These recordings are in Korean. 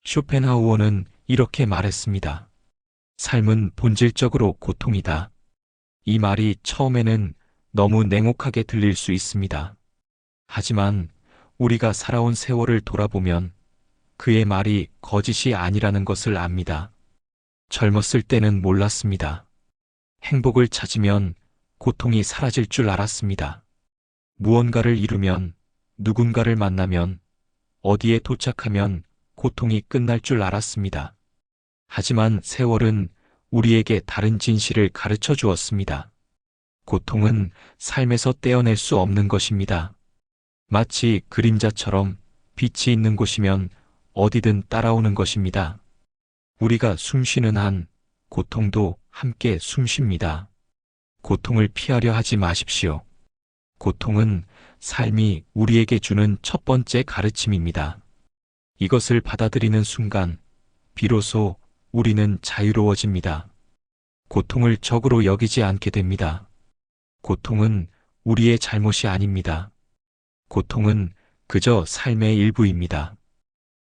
쇼펜하우어는 이렇게 말했습니다. 삶은 본질적으로 고통이다. 이 말이 처음에는 너무 냉혹하게 들릴 수 있습니다. 하지만 우리가 살아온 세월을 돌아보면 그의 말이 거짓이 아니라는 것을 압니다. 젊었을 때는 몰랐습니다. 행복을 찾으면 고통이 사라질 줄 알았습니다. 무언가를 이루면, 누군가를 만나면, 어디에 도착하면 고통이 끝날 줄 알았습니다. 하지만 세월은 우리에게 다른 진실을 가르쳐 주었습니다. 고통은 삶에서 떼어낼 수 없는 것입니다. 마치 그림자처럼 빛이 있는 곳이면 어디든 따라오는 것입니다. 우리가 숨쉬는 한 고통도 함께 숨쉽니다. 고통을 피하려 하지 마십시오. 고통은 삶이 우리에게 주는 첫 번째 가르침입니다. 이것을 받아들이는 순간 비로소 우리는 자유로워집니다. 고통을 적으로 여기지 않게 됩니다. 고통은 우리의 잘못이 아닙니다. 고통은 그저 삶의 일부입니다.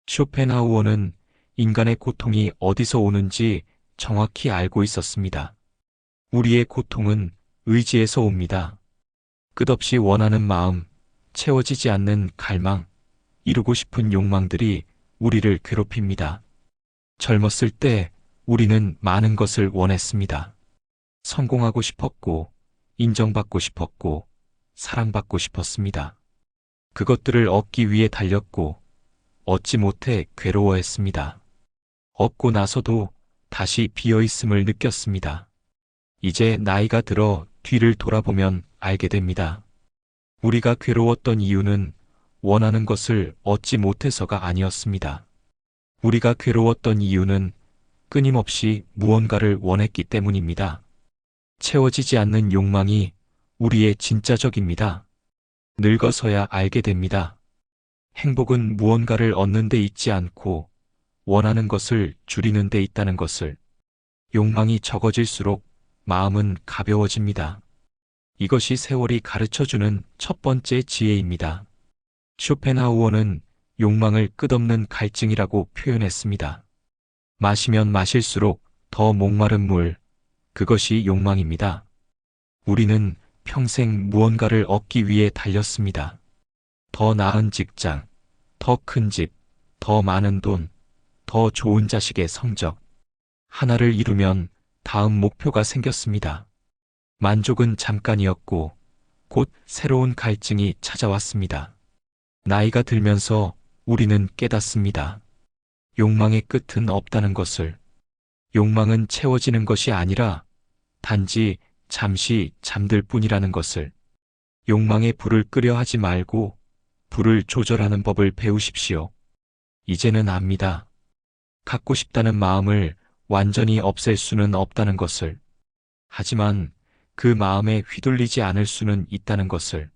쇼펜하우어는 인간의 고통이 어디서 오는지 정확히 알고 있었습니다. 우리의 고통은 의지에서 옵니다. 끝없이 원하는 마음, 채워지지 않는 갈망, 이루고 싶은 욕망들이 우리를 괴롭힙니다. 젊었을 때 우리는 많은 것을 원했습니다. 성공하고 싶었고, 인정받고 싶었고, 사랑받고 싶었습니다. 그것들을 얻기 위해 달렸고, 얻지 못해 괴로워했습니다. 얻고 나서도 다시 비어있음을 느꼈습니다. 이제 나이가 들어 뒤를 돌아보면 알게 됩니다. 우리가 괴로웠던 이유는 원하는 것을 얻지 못해서가 아니었습니다. 우리가 괴로웠던 이유는 끊임없이 무언가를 원했기 때문입니다. 채워지지 않는 욕망이 우리의 진짜 적입니다. 늙어서야 알게 됩니다. 행복은 무언가를 얻는 데 있지 않고 원하는 것을 줄이는 데 있다는 것을. 욕망이 적어질수록 마음은 가벼워집니다. 이것이 세월이 가르쳐주는 첫 번째 지혜입니다. 쇼펜하우어는 욕망을 끝없는 갈증이라고 표현했습니다. 마시면 마실수록 더 목마른 물, 그것이 욕망입니다. 우리는 평생 무언가를 얻기 위해 달렸습니다. 더 나은 직장, 더 큰 집, 더 많은 돈, 더 좋은 자식의 성적. 하나를 이루면 다음 목표가 생겼습니다. 만족은 잠깐이었고 곧 새로운 갈증이 찾아왔습니다. 나이가 들면서 우리는 깨닫습니다. 욕망의 끝은 없다는 것을. 욕망은 채워지는 것이 아니라 단지 잠시 잠들 뿐이라는 것을. 욕망의 불을 끄려 하지 말고 불을 조절하는 법을 배우십시오. 이제는 압니다. 갖고 싶다는 마음을 완전히 없앨 수는 없다는 것을. 하지만 그 마음에 휘둘리지 않을 수는 있다는 것을.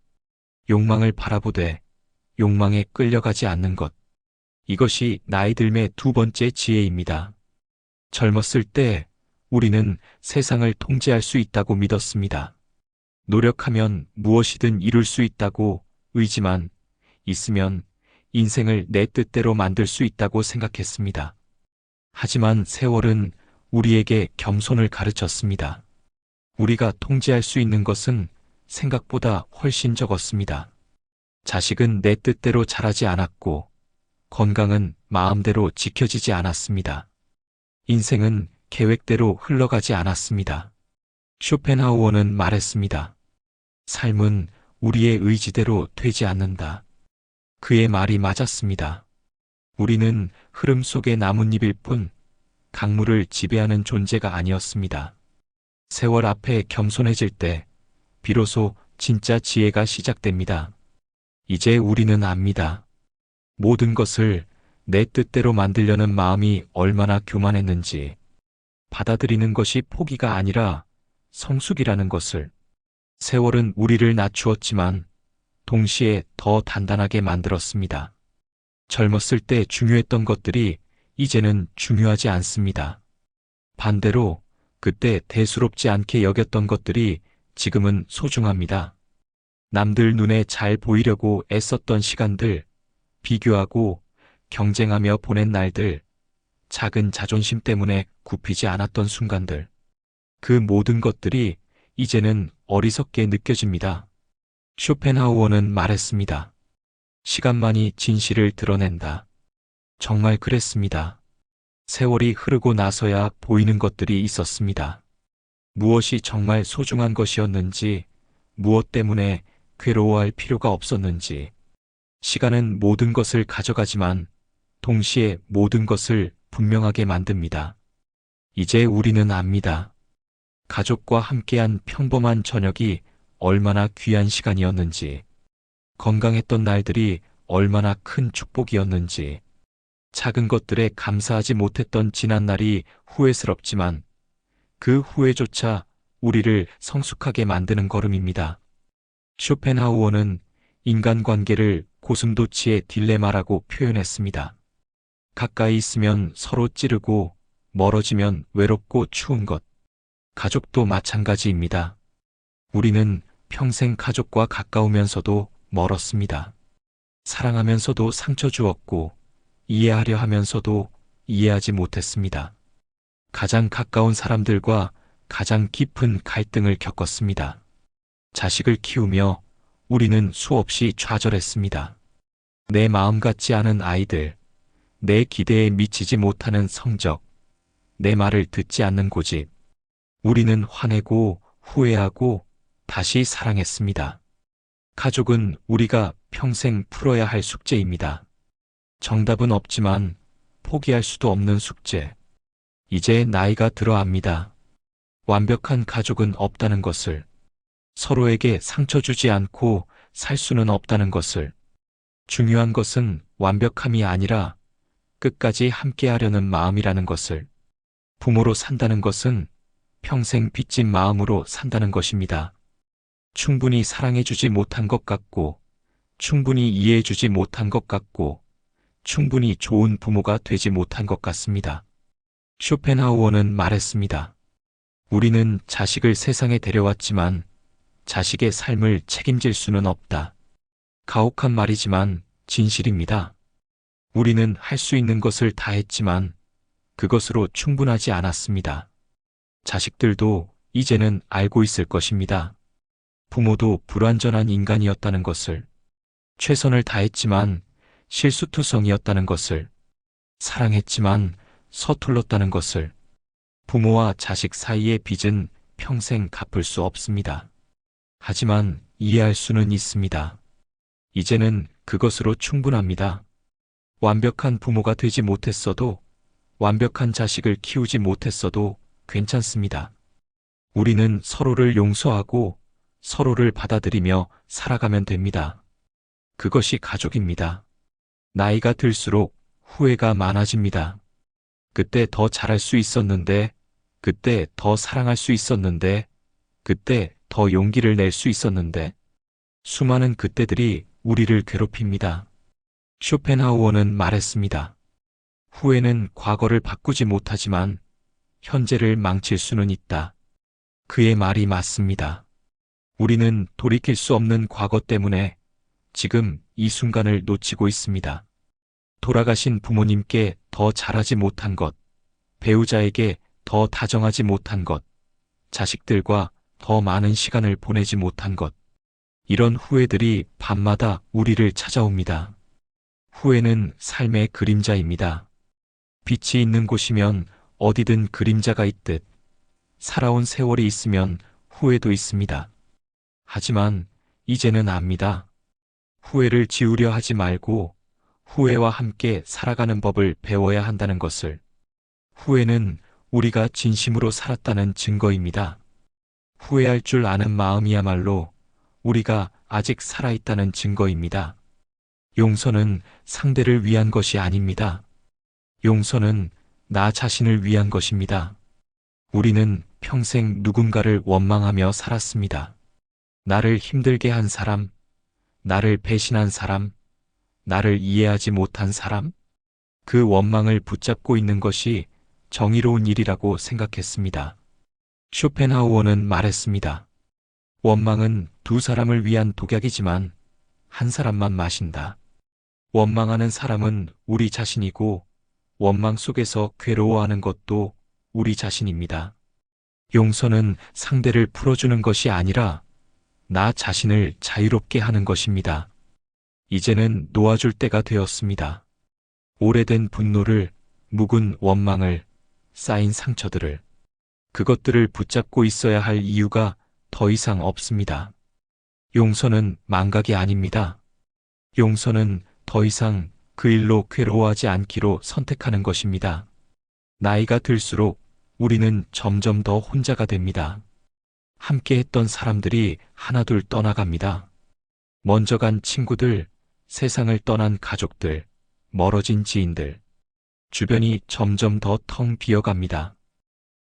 욕망을 바라보되 욕망에 끌려가지 않는 것. 이것이 나이 들매 두 번째 지혜입니다. 젊었을 때 우리는 세상을 통제할 수 있다고 믿었습니다. 노력하면 무엇이든 이룰 수 있다고, 의지만 있으면 인생을 내 뜻대로 만들 수 있다고 생각했습니다. 하지만 세월은 우리에게 겸손을 가르쳤습니다. 우리가 통제할 수 있는 것은 생각보다 훨씬 적었습니다. 자식은 내 뜻대로 자라지 않았고, 건강은 마음대로 지켜지지 않았습니다. 인생은 계획대로 흘러가지 않았습니다. 쇼펜하우어는 말했습니다. 삶은 우리의 의지대로 되지 않는다. 그의 말이 맞았습니다. 우리는 흐름 속의 나뭇잎일 뿐 강물을 지배하는 존재가 아니었습니다. 세월 앞에 겸손해질 때 비로소 진짜 지혜가 시작됩니다. 이제 우리는 압니다. 모든 것을 내 뜻대로 만들려는 마음이 얼마나 교만했는지. 받아들이는 것이 포기가 아니라 성숙이라는 것을. 세월은 우리를 낮추었지만 동시에 더 단단하게 만들었습니다. 젊었을 때 중요했던 것들이 이제는 중요하지 않습니다. 반대로 그때 대수롭지 않게 여겼던 것들이 지금은 소중합니다. 남들 눈에 잘 보이려고 애썼던 시간들, 비교하고 경쟁하며 보낸 날들, 작은 자존심 때문에 굽히지 않았던 순간들. 그 모든 것들이 이제는 어리석게 느껴집니다. 쇼펜하우어는 말했습니다. 시간만이 진실을 드러낸다. 정말 그랬습니다. 세월이 흐르고 나서야 보이는 것들이 있었습니다. 무엇이 정말 소중한 것이었는지, 무엇 때문에 괴로워할 필요가 없었는지. 시간은 모든 것을 가져가지만 동시에 모든 것을 분명하게 만듭니다. 이제 우리는 압니다. 가족과 함께한 평범한 저녁이 얼마나 귀한 시간이었는지, 건강했던 날들이 얼마나 큰 축복이었는지, 작은 것들에 감사하지 못했던 지난날이 후회스럽지만 그 후회조차 우리를 성숙하게 만드는 걸음입니다. 쇼펜하우어는 인간관계를 고슴도치의 딜레마라고 표현했습니다. 가까이 있으면 서로 찌르고 멀어지면 외롭고 추운 것. 가족도 마찬가지입니다. 우리는 평생 가족과 가까우면서도 멀었습니다. 사랑하면서도 상처 주었고 이해하려 하면서도 이해하지 못했습니다. 가장 가까운 사람들과 가장 깊은 갈등을 겪었습니다. 자식을 키우며 우리는 수없이 좌절했습니다. 내 마음 같지 않은 아이들, 내 기대에 미치지 못하는 성적, 내 말을 듣지 않는 고집. 우리는 화내고 후회하고 다시 사랑했습니다. 가족은 우리가 평생 풀어야 할 숙제입니다. 정답은 없지만 포기할 수도 없는 숙제. 이제 나이가 들어 압니다. 완벽한 가족은 없다는 것을, 서로에게 상처 주지 않고 살 수는 없다는 것을, 중요한 것은 완벽함이 아니라 끝까지 함께하려는 마음이라는 것을, 부모로 산다는 것은 평생 빚진 마음으로 산다는 것입니다. 충분히 사랑해주지 못한 것 같고, 충분히 이해해주지 못한 것 같고, 충분히 좋은 부모가 되지 못한 것 같습니다. 쇼펜하우어는 말했습니다. 우리는 자식을 세상에 데려왔지만 자식의 삶을 책임질 수는 없다. 가혹한 말이지만 진실입니다. 우리는 할 수 있는 것을 다 했지만 그것으로 충분하지 않았습니다. 자식들도 이제는 알고 있을 것입니다. 부모도 불완전한 인간이었다는 것을, 최선을 다했지만 실수투성이었다는 것을, 사랑했지만 서툴렀다는 것을. 부모와 자식 사이의 빚은 평생 갚을 수 없습니다. 하지만 이해할 수는 있습니다. 이제는 그것으로 충분합니다. 완벽한 부모가 되지 못했어도, 완벽한 자식을 키우지 못했어도 괜찮습니다. 우리는 서로를 용서하고 서로를 받아들이며 살아가면 됩니다. 그것이 가족입니다. 나이가 들수록 후회가 많아집니다. 그때 더 잘할 수 있었는데, 그때 더 사랑할 수 있었는데, 그때 더 용기를 낼 수 있었는데. 수많은 그때들이 우리를 괴롭힙니다. 쇼펜하우어는 말했습니다. 후회는 과거를 바꾸지 못하지만 현재를 망칠 수는 있다. 그의 말이 맞습니다. 우리는 돌이킬 수 없는 과거 때문에 지금 이 순간을 놓치고 있습니다. 돌아가신 부모님께 더 잘하지 못한 것, 배우자에게 더 다정하지 못한 것, 자식들과 더 많은 시간을 보내지 못한 것. 이런 후회들이 밤마다 우리를 찾아옵니다. 후회는 삶의 그림자입니다. 빛이 있는 곳이면 어디든 그림자가 있듯 살아온 세월이 있으면 후회도 있습니다. 하지만 이제는 압니다. 후회를 지우려 하지 말고 후회와 함께 살아가는 법을 배워야 한다는 것을. 후회는 우리가 진심으로 살았다는 증거입니다. 후회할 줄 아는 마음이야말로 우리가 아직 살아있다는 증거입니다. 용서는 상대를 위한 것이 아닙니다. 용서는 나 자신을 위한 것입니다. 우리는 평생 누군가를 원망하며 살았습니다. 나를 힘들게 한 사람, 나를 배신한 사람, 나를 이해하지 못한 사람, 그 원망을 붙잡고 있는 것이 정의로운 일이라고 생각했습니다. 쇼펜하우어는 말했습니다. 원망은 두 사람을 위한 독약이지만 한 사람만 마신다. 원망하는 사람은 우리 자신이고 원망 속에서 괴로워하는 것도 우리 자신입니다. 용서는 상대를 풀어주는 것이 아니라 나 자신을 자유롭게 하는 것입니다. 이제는 놓아줄 때가 되었습니다. 오래된 분노를, 묵은 원망을, 쌓인 상처들을, 그것들을 붙잡고 있어야 할 이유가 더 이상 없습니다. 용서는 망각이 아닙니다. 용서는 더 이상 그 일로 괴로워하지 않기로 선택하는 것입니다. 나이가 들수록 우리는 점점 더 혼자가 됩니다. 함께 했던 사람들이 하나둘 떠나갑니다. 먼저 간 친구들, 세상을 떠난 가족들, 멀어진 지인들, 주변이 점점 더 텅 비어갑니다.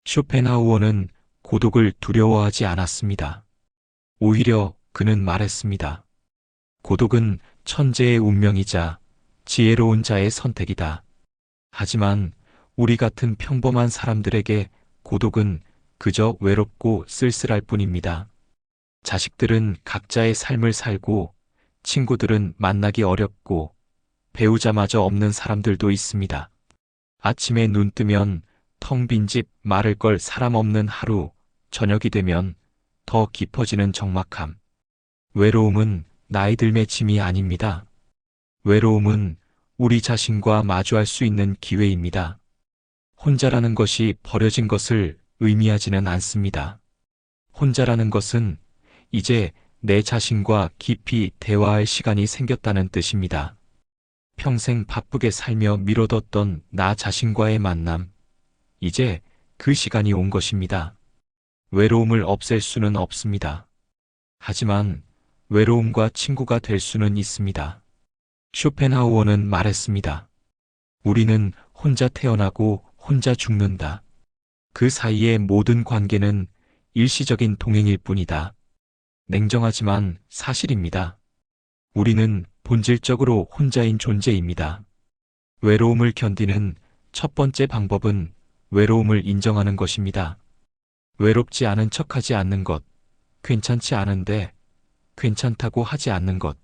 쇼펜하우어는 고독을 두려워하지 않았습니다. 오히려 그는 말했습니다. 고독은 천재의 운명이자 지혜로운 자의 선택이다. 하지만 우리 같은 평범한 사람들에게 고독은 그저 외롭고 쓸쓸할 뿐입니다. 자식들은 각자의 삶을 살고 친구들은 만나기 어렵고 배우자마저 없는 사람들도 있습니다. 아침에 눈 뜨면 텅 빈 집, 말을 걸 사람 없는 하루, 저녁이 되면 더 깊어지는 적막함. 외로움은 나이 들매 짐이 아닙니다. 외로움은 우리 자신과 마주할 수 있는 기회입니다. 혼자라는 것이 버려진 것을 의미하지는 않습니다. 혼자라는 것은 이제 내 자신과 깊이 대화할 시간이 생겼다는 뜻입니다. 평생 바쁘게 살며 미뤄뒀던 나 자신과의 만남, 이제 그 시간이 온 것입니다. 외로움을 없앨 수는 없습니다. 하지만 외로움과 친구가 될 수는 있습니다. 쇼펜하우어는 말했습니다. 우리는 혼자 태어나고 혼자 죽는다. 그 사이의 모든 관계는 일시적인 동행일 뿐이다. 냉정하지만 사실입니다. 우리는 본질적으로 혼자인 존재입니다. 외로움을 견디는 첫 번째 방법은 외로움을 인정하는 것입니다. 외롭지 않은 척하지 않는 것, 괜찮지 않은데 괜찮다고 하지 않는 것,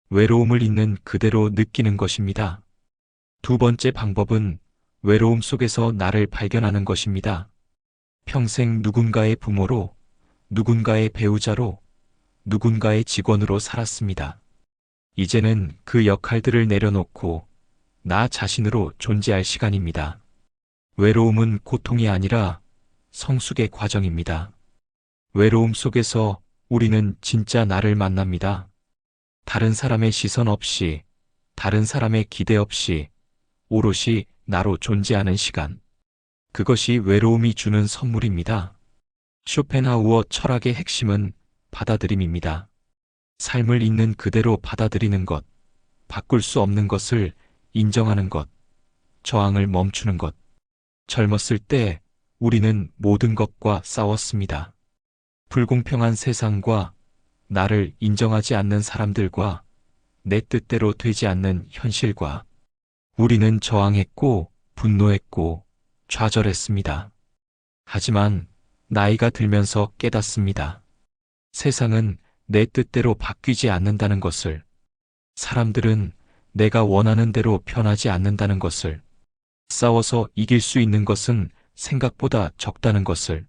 외로움을 있는 그대로 느끼는 것입니다. 두 번째 방법은 외로움 속에서 나를 발견하는 것입니다. 평생 누군가의 부모로, 누군가의 배우자로, 누군가의 직원으로 살았습니다. 이제는 그 역할들을 내려놓고 나 자신으로 존재할 시간입니다. 외로움은 고통이 아니라 성숙의 과정입니다. 외로움 속에서 우리는 진짜 나를 만납니다. 다른 사람의 시선 없이, 다른 사람의 기대 없이, 오롯이 나로 존재하는 시간. 그것이 외로움이 주는 선물입니다. 쇼펜하우어 철학의 핵심은 받아들임입니다. 삶을 있는 그대로 받아들이는 것, 바꿀 수 없는 것을 인정하는 것, 저항을 멈추는 것. 젊었을 때 우리는 모든 것과 싸웠습니다. 불공평한 세상과 나를 인정하지 않는 사람들과 내 뜻대로 되지 않는 현실과 우리는 저항했고 분노했고 좌절했습니다. 하지만 나이가 들면서 깨닫습니다. 세상은 내 뜻대로 바뀌지 않는다는 것을, 사람들은 내가 원하는 대로 변하지 않는다는 것을, 싸워서 이길 수 있는 것은 생각보다 적다는 것을.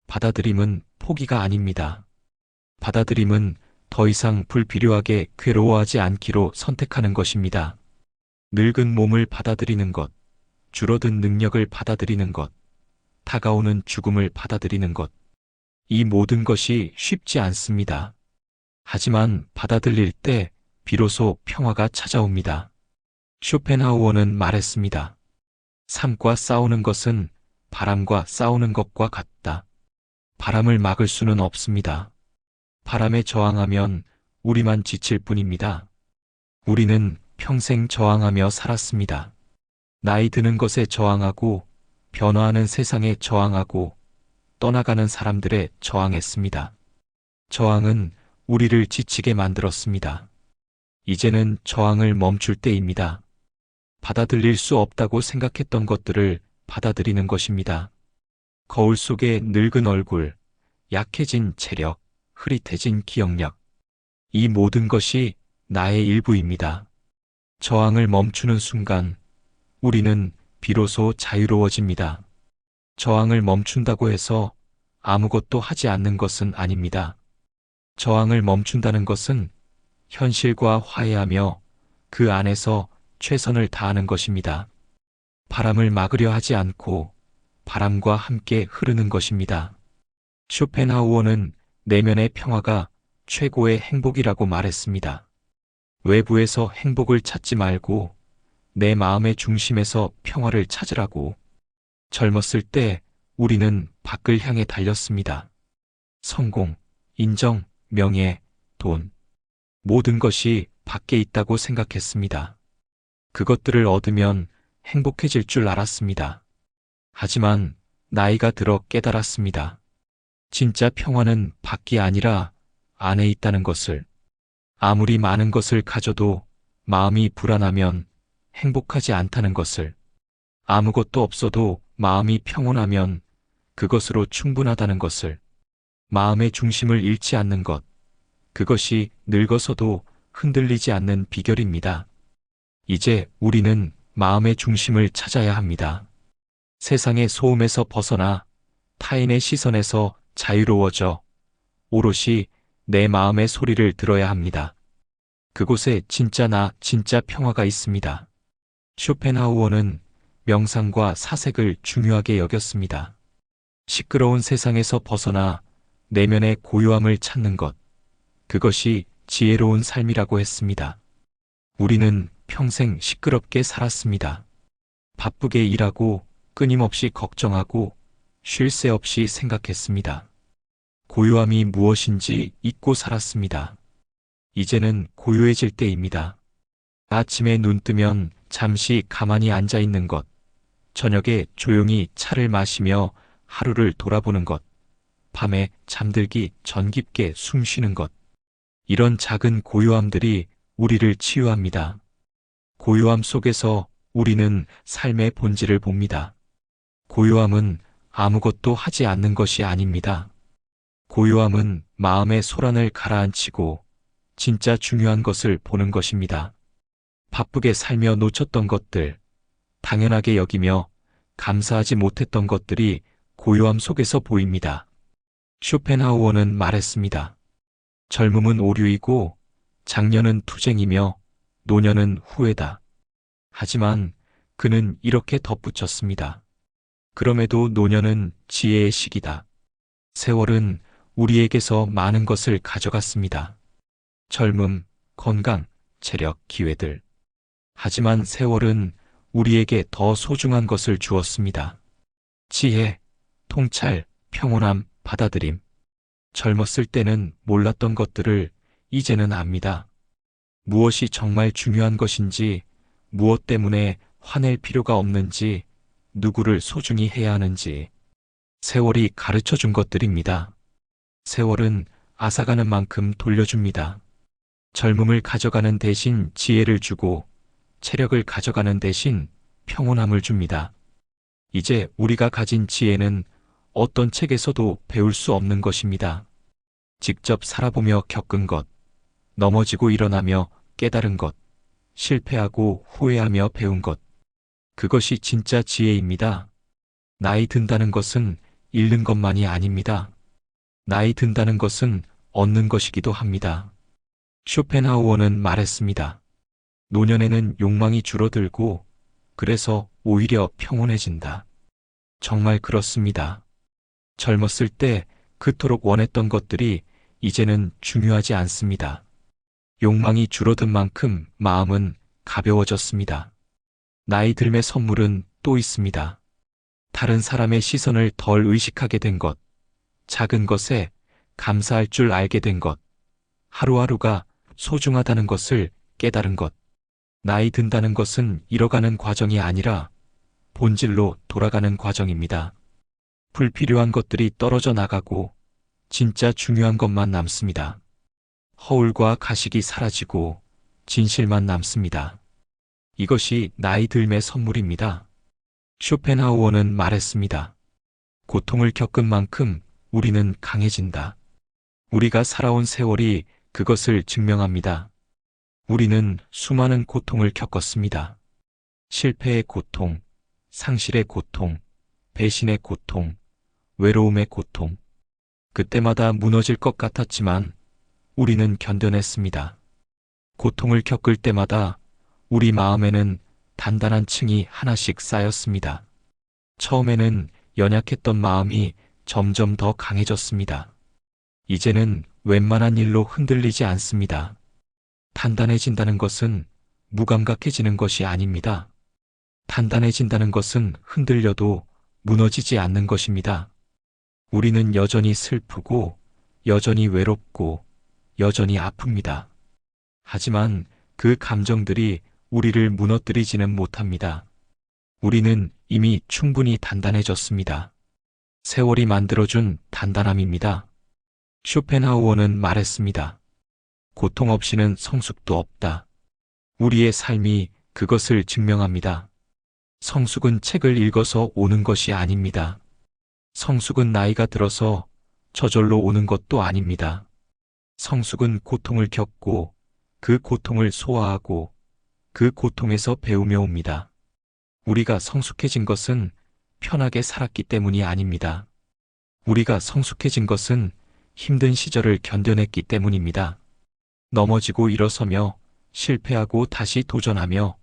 받아들임은 포기가 아닙니다. 받아들임은 더 이상 불필요하게 괴로워하지 않기로 선택하는 것입니다. 늙은 몸을 받아들이는 것, 줄어든 능력을 받아들이는 것, 다가오는 죽음을 받아들이는 것. 이 모든 것이 쉽지 않습니다. 하지만 받아들일 때 비로소 평화가 찾아옵니다. 쇼펜하우어는 말했습니다. 삶과 싸우는 것은 바람과 싸우는 것과 같다. 바람을 막을 수는 없습니다. 바람에 저항하면 우리만 지칠 뿐입니다. 우리는 평생 저항하며 살았습니다. 나이 드는 것에 저항하고, 변화하는 세상에 저항하고, 떠나가는 사람들에 저항했습니다. 저항은 우리를 지치게 만들었습니다. 이제는 저항을 멈출 때입니다. 받아들일 수 없다고 생각했던 것들을 받아들이는 것입니다. 거울 속의 늙은 얼굴, 약해진 체력, 흐릿해진 기억력. 이 모든 것이 나의 일부입니다. 저항을 멈추는 순간 우리는 비로소 자유로워집니다. 저항을 멈춘다고 해서 아무것도 하지 않는 것은 아닙니다. 저항을 멈춘다는 것은 현실과 화해하며 그 안에서 최선을 다하는 것입니다. 바람을 막으려 하지 않고 바람과 함께 흐르는 것입니다. 쇼펜하우어는 내면의 평화가 최고의 행복이라고 말했습니다. 외부에서 행복을 찾지 말고 내 마음의 중심에서 평화를 찾으라고. 젊었을 때 우리는 밖을 향해 달렸습니다. 성공, 인정, 명예, 돈. 모든 것이 밖에 있다고 생각했습니다. 그것들을 얻으면 행복해질 줄 알았습니다. 하지만 나이가 들어 깨달았습니다. 진짜 평화는 밖이 아니라 안에 있다는 것을. 아무리 많은 것을 가져도 마음이 불안하면 행복하지 않다는 것을. 아무것도 없어도 마음이 평온하면 그것으로 충분하다는 것을. 마음의 중심을 잃지 않는 것. 그것이 늙어서도 흔들리지 않는 비결입니다. 이제 우리는 마음의 중심을 찾아야 합니다. 세상의 소음에서 벗어나 타인의 시선에서 자유로워져 오롯이 내 마음의 소리를 들어야 합니다. 그곳에 진짜 진짜 평화가 있습니다. 쇼펜하우어는 명상과 사색을 중요하게 여겼습니다. 시끄러운 세상에서 벗어나 내면의 고요함을 찾는 것. 그것이 지혜로운 삶이라고 했습니다. 우리는 평생 시끄럽게 살았습니다. 바쁘게 일하고 끊임없이 걱정하고 쉴 새 없이 생각했습니다. 고요함이 무엇인지 잊고 살았습니다. 이제는 고요해질 때입니다. 아침에 눈 뜨면 잠시 가만히 앉아 있는 것, 저녁에 조용히 차를 마시며 하루를 돌아보는 것, 밤에 잠들기 전 깊게 숨 쉬는 것. 이런 작은 고요함들이 우리를 치유합니다. 고요함 속에서 우리는 삶의 본질을 봅니다. 고요함은 아무것도 하지 않는 것이 아닙니다. 고요함은 마음의 소란을 가라앉히고 진짜 중요한 것을 보는 것입니다. 바쁘게 살며 놓쳤던 것들, 당연하게 여기며 감사하지 못했던 것들이 고요함 속에서 보입니다. 쇼펜하우어는 말했습니다. 젊음은 오류이고 장년은 투쟁이며 노년은 후회다. 하지만 그는 이렇게 덧붙였습니다. 그럼에도 노년은 지혜의 시기다. 세월은 우리에게서 많은 것을 가져갔습니다. 젊음, 건강, 체력, 기회들. 하지만 세월은 우리에게 더 소중한 것을 주었습니다. 지혜, 통찰, 평온함, 받아들임. 젊었을 때는 몰랐던 것들을 이제는 압니다. 무엇이 정말 중요한 것인지, 무엇 때문에 화낼 필요가 없는지, 누구를 소중히 해야 하는지. 세월이 가르쳐 준 것들입니다. 세월은 앗아가는 만큼 돌려줍니다. 젊음을 가져가는 대신 지혜를 주고 체력을 가져가는 대신 평온함을 줍니다. 이제 우리가 가진 지혜는 어떤 책에서도 배울 수 없는 것입니다. 직접 살아보며 겪은 것, 넘어지고 일어나며 깨달은 것, 실패하고 후회하며 배운 것. 그것이 진짜 지혜입니다. 나이 든다는 것은 잃는 것만이 아닙니다. 나이 든다는 것은 얻는 것이기도 합니다. 쇼펜하우어는 말했습니다. 노년에는 욕망이 줄어들고 그래서 오히려 평온해진다. 정말 그렇습니다. 젊었을 때 그토록 원했던 것들이 이제는 중요하지 않습니다. 욕망이 줄어든 만큼 마음은 가벼워졌습니다. 나이 들매 선물은 또 있습니다. 다른 사람의 시선을 덜 의식하게 된 것, 작은 것에 감사할 줄 알게 된 것, 하루하루가 소중하다는 것을 깨달은 것. 나이 든다는 것은 잃어가는 과정이 아니라 본질로 돌아가는 과정입니다. 불필요한 것들이 떨어져 나가고 진짜 중요한 것만 남습니다. 허울과 가식이 사라지고 진실만 남습니다. 이것이 나이 들매 선물입니다. 쇼펜하우어는 말했습니다. 고통을 겪은 만큼 우리는 강해진다. 우리가 살아온 세월이 그것을 증명합니다. 우리는 수많은 고통을 겪었습니다. 실패의 고통, 상실의 고통, 배신의 고통, 외로움의 고통. 그때마다 무너질 것 같았지만 우리는 견뎌냈습니다. 고통을 겪을 때마다 우리 마음에는 단단한 층이 하나씩 쌓였습니다. 처음에는 연약했던 마음이 점점 더 강해졌습니다. 이제는 웬만한 일로 흔들리지 않습니다. 단단해진다는 것은 무감각해지는 것이 아닙니다. 단단해진다는 것은 흔들려도 무너지지 않는 것입니다. 우리는 여전히 슬프고, 여전히 외롭고, 여전히 아픕니다. 하지만 그 감정들이 우리를 무너뜨리지는 못합니다. 우리는 이미 충분히 단단해졌습니다. 세월이 만들어준 단단함입니다. 쇼펜하우어는 말했습니다. 고통 없이는 성숙도 없다. 우리의 삶이 그것을 증명합니다. 성숙은 책을 읽어서 오는 것이 아닙니다. 성숙은 나이가 들어서 저절로 오는 것도 아닙니다. 성숙은 고통을 겪고 그 고통을 소화하고 그 고통에서 배우며 옵니다. 우리가 성숙해진 것은 편하게 살았기 때문이 아닙니다. 우리가 성숙해진 것은 힘든 시절을 견뎌냈기 때문입니다. 넘어지고 일어서며 실패하고 다시 도전하며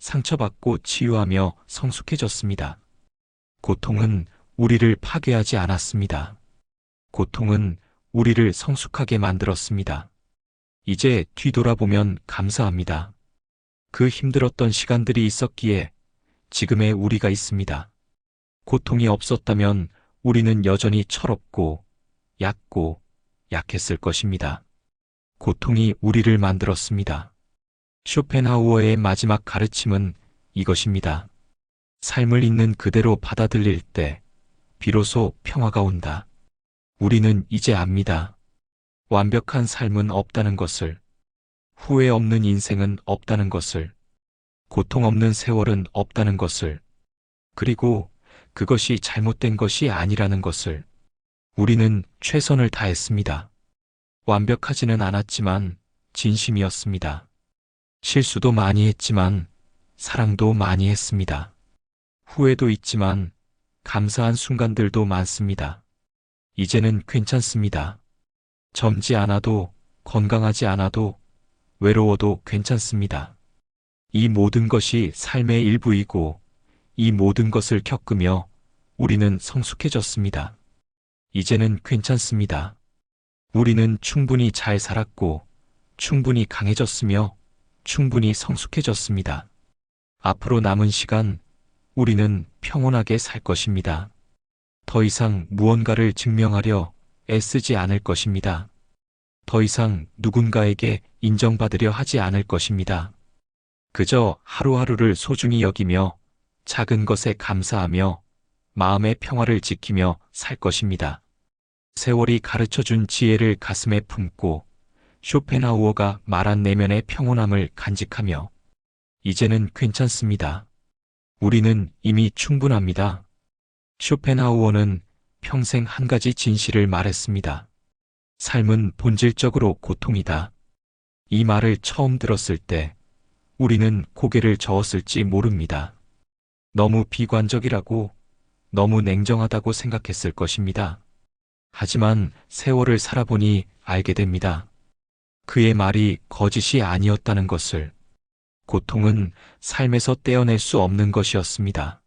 상처받고 치유하며 성숙해졌습니다. 고통은 우리를 파괴하지 않았습니다. 고통은 우리를 성숙하게 만들었습니다. 이제 뒤돌아보면 감사합니다. 그 힘들었던 시간들이 있었기에 지금의 우리가 있습니다. 고통이 없었다면 우리는 여전히 철없고 얕고 약했을 것입니다. 고통이 우리를 만들었습니다. 쇼펜하우어의 마지막 가르침은 이것입니다. 삶을 있는 그대로 받아들일 때 비로소 평화가 온다. 우리는 이제 압니다. 완벽한 삶은 없다는 것을, 후회 없는 인생은 없다는 것을, 고통 없는 세월은 없다는 것을, 그리고 그것이 잘못된 것이 아니라는 것을. 우리는 최선을 다했습니다. 완벽하지는 않았지만 진심이었습니다. 실수도 많이 했지만 사랑도 많이 했습니다. 후회도 있지만 감사한 순간들도 많습니다. 이제는 괜찮습니다. 젊지 않아도, 건강하지 않아도, 외로워도 괜찮습니다. 이 모든 것이 삶의 일부이고 이 모든 것을 겪으며 우리는 성숙해졌습니다. 이제는 괜찮습니다. 우리는 충분히 잘 살았고 충분히 강해졌으며 충분히 성숙해졌습니다. 앞으로 남은 시간 우리는 평온하게 살 것입니다. 더 이상 무언가를 증명하려 애쓰지 않을 것입니다. 더 이상 누군가에게 인정받으려 하지 않을 것입니다. 그저 하루하루를 소중히 여기며 작은 것에 감사하며 마음의 평화를 지키며 살 것입니다. 세월이 가르쳐준 지혜를 가슴에 품고 쇼펜하우어가 말한 내면의 평온함을 간직하며 이제는 괜찮습니다. 우리는 이미 충분합니다. 쇼펜하우어는 평생 한 가지 진실을 말했습니다. 삶은 본질적으로 고통이다. 이 말을 처음 들었을 때 우리는 고개를 저었을지 모릅니다. 너무 비관적이라고, 너무 냉정하다고 생각했을 것입니다. 하지만 세월을 살아보니 알게 됩니다. 그의 말이 거짓이 아니었다는 것을. 고통은 삶에서 떼어낼 수 없는 것이었습니다.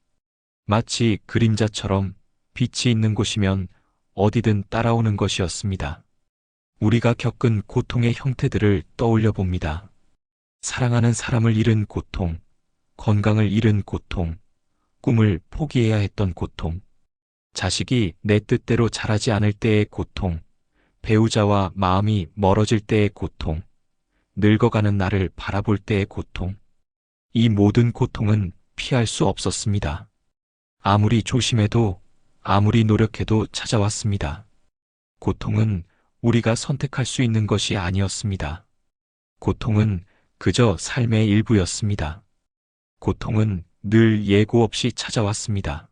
마치 그림자처럼 빛이 있는 곳이면 어디든 따라오는 것이었습니다. 우리가 겪은 고통의 형태들을 떠올려 봅니다. 사랑하는 사람을 잃은 고통, 건강을 잃은 고통, 꿈을 포기해야 했던 고통, 자식이 내 뜻대로 자라지 않을 때의 고통, 배우자와 마음이 멀어질 때의 고통, 늙어가는 나를 바라볼 때의 고통. 이 모든 고통은 피할 수 없었습니다. 아무리 조심해도, 아무리 노력해도 찾아왔습니다. 고통은 우리가 선택할 수 있는 것이 아니었습니다. 고통은 그저 삶의 일부였습니다. 고통은 늘 예고 없이 찾아왔습니다.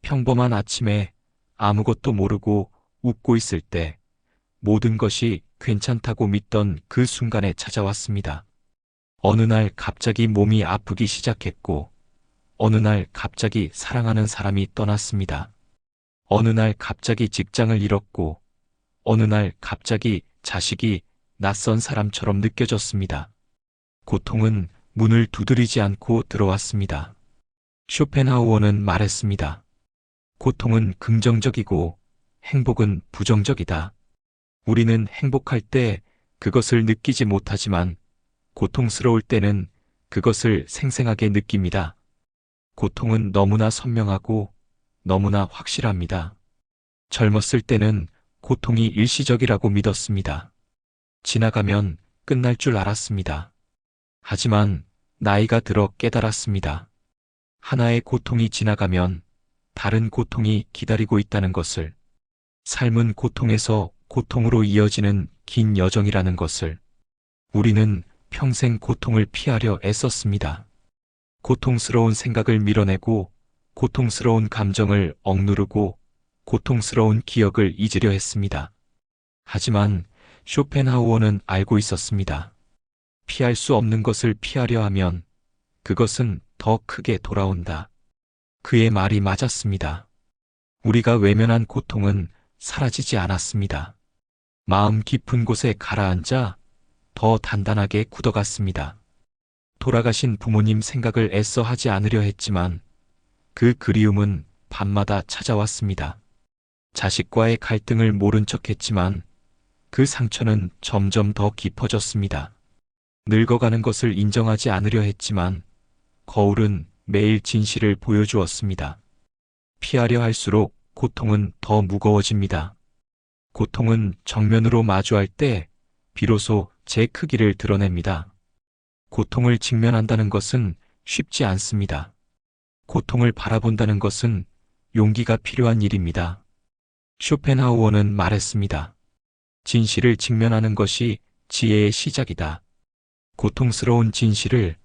평범한 아침에 아무것도 모르고 웃고 있을 때 모든 것이 괜찮다고 믿던 그 순간에 찾아왔습니다. 어느 날 갑자기 몸이 아프기 시작했고, 어느 날 갑자기 사랑하는 사람이 떠났습니다. 어느 날 갑자기 직장을 잃었고, 어느 날 갑자기 자식이 낯선 사람처럼 느껴졌습니다. 고통은 문을 두드리지 않고 들어왔습니다. 쇼펜하우어는 말했습니다. 고통은 긍정적이고 행복은 부정적이다. 우리는 행복할 때 그것을 느끼지 못하지만 고통스러울 때는 그것을 생생하게 느낍니다. 고통은 너무나 선명하고 너무나 확실합니다. 젊었을 때는 고통이 일시적이라고 믿었습니다. 지나가면 끝날 줄 알았습니다. 하지만 나이가 들어 깨달았습니다. 하나의 고통이 지나가면 다른 고통이 기다리고 있다는 것을, 삶은 고통에서 고통으로 이어지는 긴 여정이라는 것을. 우리는 평생 고통을 피하려 애썼습니다. 고통스러운 생각을 밀어내고, 고통스러운 감정을 억누르고, 고통스러운 기억을 잊으려 했습니다. 하지만 쇼펜하우어는 알고 있었습니다. 피할 수 없는 것을 피하려 하면 그것은 더 크게 돌아온다. 그의 말이 맞았습니다. 우리가 외면한 고통은 사라지지 않았습니다. 마음 깊은 곳에 가라앉아 더 단단하게 굳어갔습니다. 돌아가신 부모님 생각을 애써 하지 않으려 했지만 그 그리움은 밤마다 찾아왔습니다. 자식과의 갈등을 모른 척했지만 그 상처는 점점 더 깊어졌습니다. 늙어가는 것을 인정하지 않으려 했지만 거울은 매일 진실을 보여주었습니다. 피하려 할수록 고통은 더 무거워집니다. 고통은 정면으로 마주할 때 비로소 제 크기를 드러냅니다. 고통을 직면한다는 것은 쉽지 않습니다. 고통을 바라본다는 것은 용기가 필요한 일입니다. 쇼펜하우어는 말했습니다. 진실을 직면하는 것이 지혜의 시작이다. 고통스러운 진실을,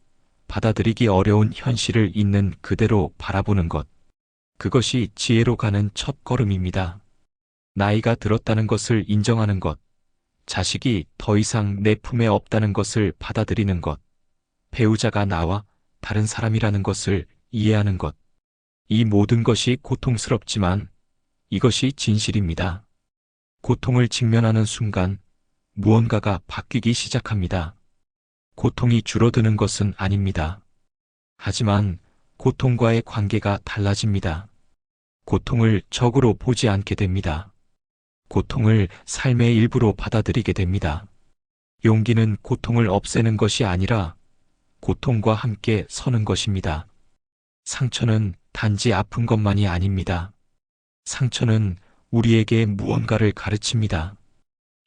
받아들이기 어려운 현실을 있는 그대로 바라보는 것. 그것이 지혜로 가는 첫 걸음입니다. 나이가 들었다는 것을 인정하는 것, 자식이 더 이상 내 품에 없다는 것을 받아들이는 것, 배우자가 나와 다른 사람이라는 것을 이해하는 것. 이 모든 것이 고통스럽지만 이것이 진실입니다. 고통을 직면하는 순간 무언가가 바뀌기 시작합니다. 고통이 줄어드는 것은 아닙니다. 하지만 고통과의 관계가 달라집니다. 고통을 적으로 보지 않게 됩니다. 고통을 삶의 일부로 받아들이게 됩니다. 용기는 고통을 없애는 것이 아니라 고통과 함께 서는 것입니다. 상처는 단지 아픈 것만이 아닙니다. 상처는 우리에게 무언가를 가르칩니다.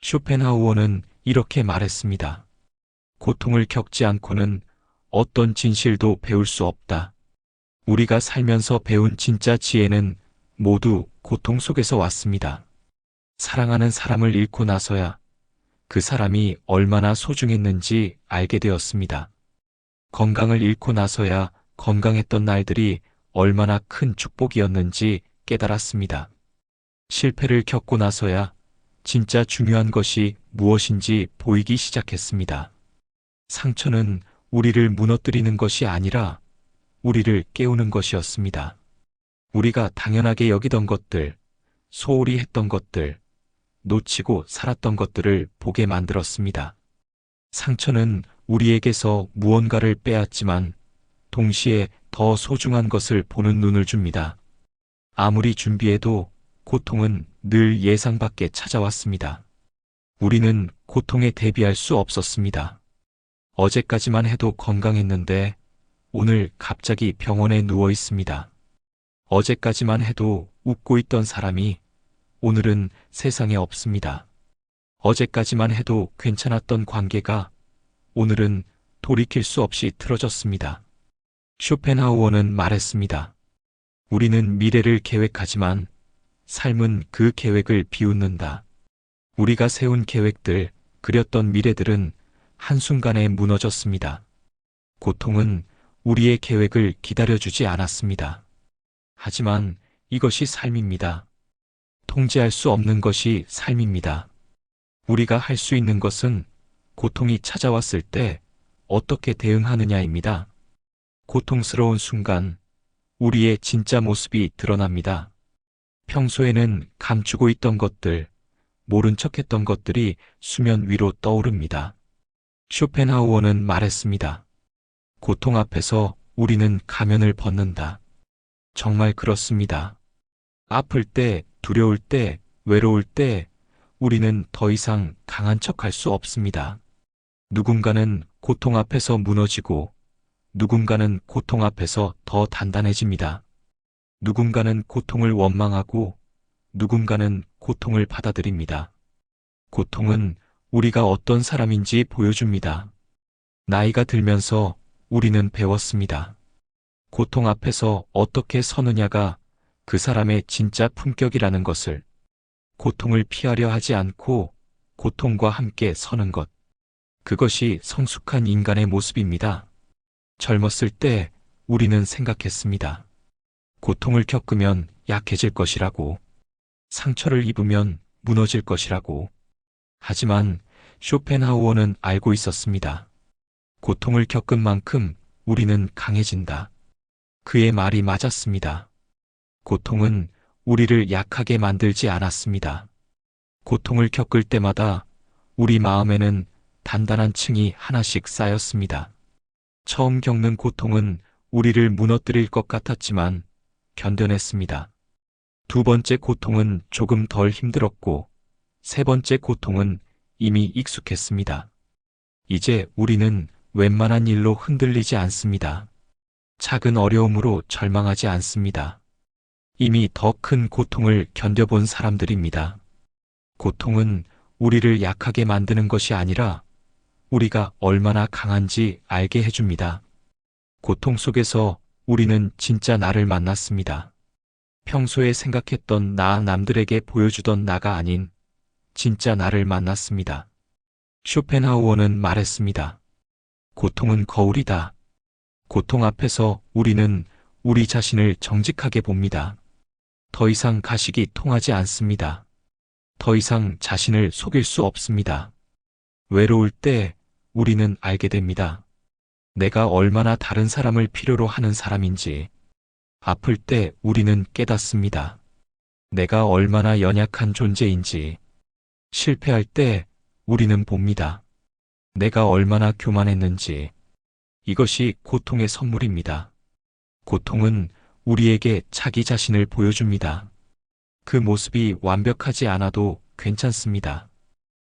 쇼펜하우어는 이렇게 말했습니다. 고통을 겪지 않고는 어떤 진실도 배울 수 없다. 우리가 살면서 배운 진짜 지혜는 모두 고통 속에서 왔습니다. 사랑하는 사람을 잃고 나서야 그 사람이 얼마나 소중했는지 알게 되었습니다. 건강을 잃고 나서야 건강했던 날들이 얼마나 큰 축복이었는지 깨달았습니다. 실패를 겪고 나서야 진짜 중요한 것이 무엇인지 보이기 시작했습니다. 상처는 우리를 무너뜨리는 것이 아니라 우리를 깨우는 것이었습니다. 우리가 당연하게 여기던 것들, 소홀히 했던 것들, 놓치고 살았던 것들을 보게 만들었습니다. 상처는 우리에게서 무언가를 빼앗지만 동시에 더 소중한 것을 보는 눈을 줍니다. 아무리 준비해도 고통은 늘 예상 밖에 찾아왔습니다. 우리는 고통에 대비할 수 없었습니다. 어제까지만 해도 건강했는데 오늘 갑자기 병원에 누워 있습니다. 어제까지만 해도 웃고 있던 사람이 오늘은 세상에 없습니다. 어제까지만 해도 괜찮았던 관계가 오늘은 돌이킬 수 없이 틀어졌습니다. 쇼펜하우어는 말했습니다. 우리는 미래를 계획하지만 삶은 그 계획을 비웃는다. 우리가 세운 계획들, 그렸던 미래들은 한순간에 무너졌습니다. 고통은 우리의 계획을 기다려주지 않았습니다. 하지만 이것이 삶입니다. 통제할 수 없는 것이 삶입니다. 우리가 할 수 있는 것은 고통이 찾아왔을 때 어떻게 대응하느냐입니다. 고통스러운 순간 우리의 진짜 모습이 드러납니다. 평소에는 감추고 있던 것들, 모른 척했던 것들이 수면 위로 떠오릅니다. 쇼펜하우어는 말했습니다. 고통 앞에서 우리는 가면을 벗는다. 정말 그렇습니다. 아플 때, 두려울 때, 외로울 때 우리는 더 이상 강한 척할 수 없습니다. 누군가는 고통 앞에서 무너지고 누군가는 고통 앞에서 더 단단해집니다. 누군가는 고통을 원망하고 누군가는 고통을 받아들입니다. 고통은 우리가 어떤 사람인지 보여줍니다. 나이가 들면서 우리는 배웠습니다. 고통 앞에서 어떻게 서느냐가 그 사람의 진짜 품격이라는 것을. 고통을 피하려 하지 않고 고통과 함께 서는 것. 그것이 성숙한 인간의 모습입니다. 젊었을 때 우리는 생각했습니다. 고통을 겪으면 약해질 것이라고. 상처를 입으면 무너질 것이라고. 하지만 쇼펜하우어는 알고 있었습니다. 고통을 겪은 만큼 우리는 강해진다. 그의 말이 맞았습니다. 고통은 우리를 약하게 만들지 않았습니다. 고통을 겪을 때마다 우리 마음에는 단단한 층이 하나씩 쌓였습니다. 처음 겪는 고통은 우리를 무너뜨릴 것 같았지만 견뎌냈습니다. 두 번째 고통은 조금 덜 힘들었고, 세 번째 고통은 이미 익숙했습니다. 이제 우리는 웬만한 일로 흔들리지 않습니다. 작은 어려움으로 절망하지 않습니다. 이미 더 큰 고통을 견뎌본 사람들입니다. 고통은 우리를 약하게 만드는 것이 아니라 우리가 얼마나 강한지 알게 해줍니다. 고통 속에서 우리는 진짜 나를 만났습니다. 평소에 생각했던 나, 남들에게 보여주던 나가 아닌 진짜 나를 만났습니다. 쇼펜하우어는 말했습니다. 고통은 거울이다. 고통 앞에서 우리는 우리 자신을 정직하게 봅니다. 더 이상 가식이 통하지 않습니다. 더 이상 자신을 속일 수 없습니다. 외로울 때 우리는 알게 됩니다. 내가 얼마나 다른 사람을 필요로 하는 사람인지. 아플 때 우리는 깨닫습니다. 내가 얼마나 연약한 존재인지. 실패할 때 우리는 봅니다. 내가 얼마나 교만했는지. 이것이 고통의 선물입니다. 고통은 우리에게 자기 자신을 보여줍니다. 그 모습이 완벽하지 않아도 괜찮습니다.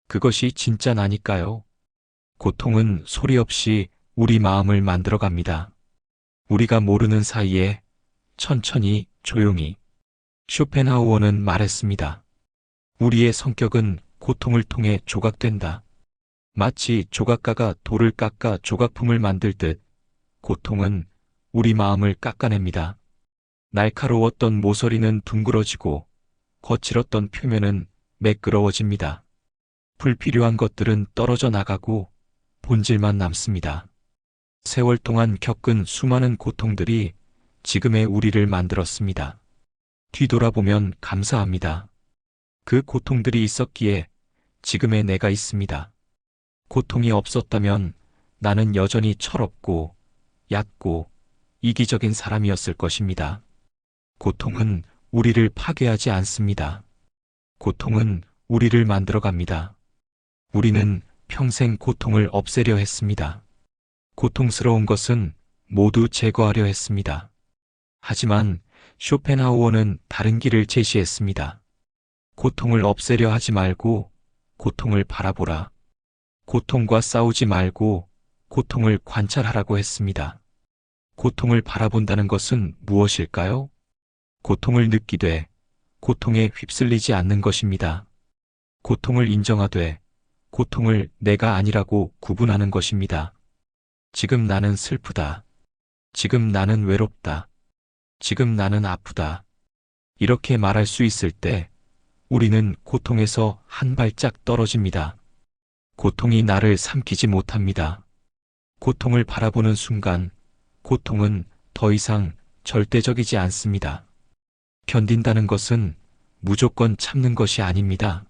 그것이 진짜 나니까요. 고통은 소리 없이 우리 마음을 만들어갑니다. 우리가 모르는 사이에 천천히 조용히. 쇼펜하우어는 말했습니다. 우리의 성격은 고통을 통해 조각된다. 마치 조각가가 돌을 깎아 조각품을 만들 듯 고통은 우리 마음을 깎아냅니다. 날카로웠던 모서리는 둥그러지고 거칠었던 표면은 매끄러워집니다. 불필요한 것들은 떨어져 나가고 본질만 남습니다. 세월 동안 겪은 수많은 고통들이 지금의 우리를 만들었습니다. 뒤돌아보면 감사합니다. 그 고통들이 있었기에 지금의 내가 있습니다. 고통이 없었다면 나는 여전히 철없고 얕고 이기적인 사람이었을 것입니다. 고통은 우리를 파괴하지 않습니다. 고통은 우리를 만들어갑니다. 우리는 평생 고통을 없애려 했습니다. 고통스러운 것은 모두 제거하려 했습니다. 하지만 쇼펜하우어는 다른 길을 제시했습니다. 고통을 없애려 하지 말고 고통을 바라보라. 고통과 싸우지 말고 고통을 관찰하라고 했습니다. 고통을 바라본다는 것은 무엇일까요? 고통을 느끼되 고통에 휩쓸리지 않는 것입니다. 고통을 인정하되 고통을 내가 아니라고 구분하는 것입니다. 지금 나는 슬프다. 지금 나는 외롭다. 지금 나는 아프다. 이렇게 말할 수 있을 때 우리는 고통에서 한 발짝 떨어집니다. 고통이 나를 삼키지 못합니다. 고통을 바라보는 순간 고통은 더 이상 절대적이지 않습니다. 견딘다는 것은 무조건 참는 것이 아닙니다.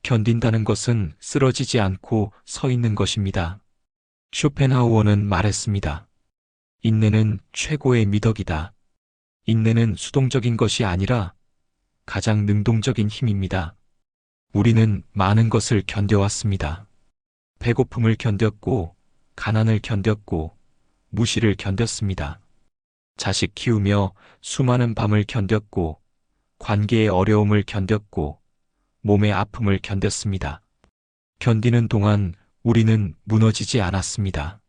견딘다는 것은 쓰러지지 않고 서 있는 것입니다. 쇼펜하우어는 말했습니다. 인내는 최고의 미덕이다. 인내는 수동적인 것이 아니라 가장 능동적인 힘입니다. 우리는 많은 것을 견뎌왔습니다. 배고픔을 견뎠고, 가난을 견뎠고, 무시를 견뎠습니다. 자식 키우며 수많은 밤을 견뎠고, 관계의 어려움을 견뎠고, 몸의 아픔을 견뎠습니다. 견디는 동안 우리는 무너지지 않았습니다.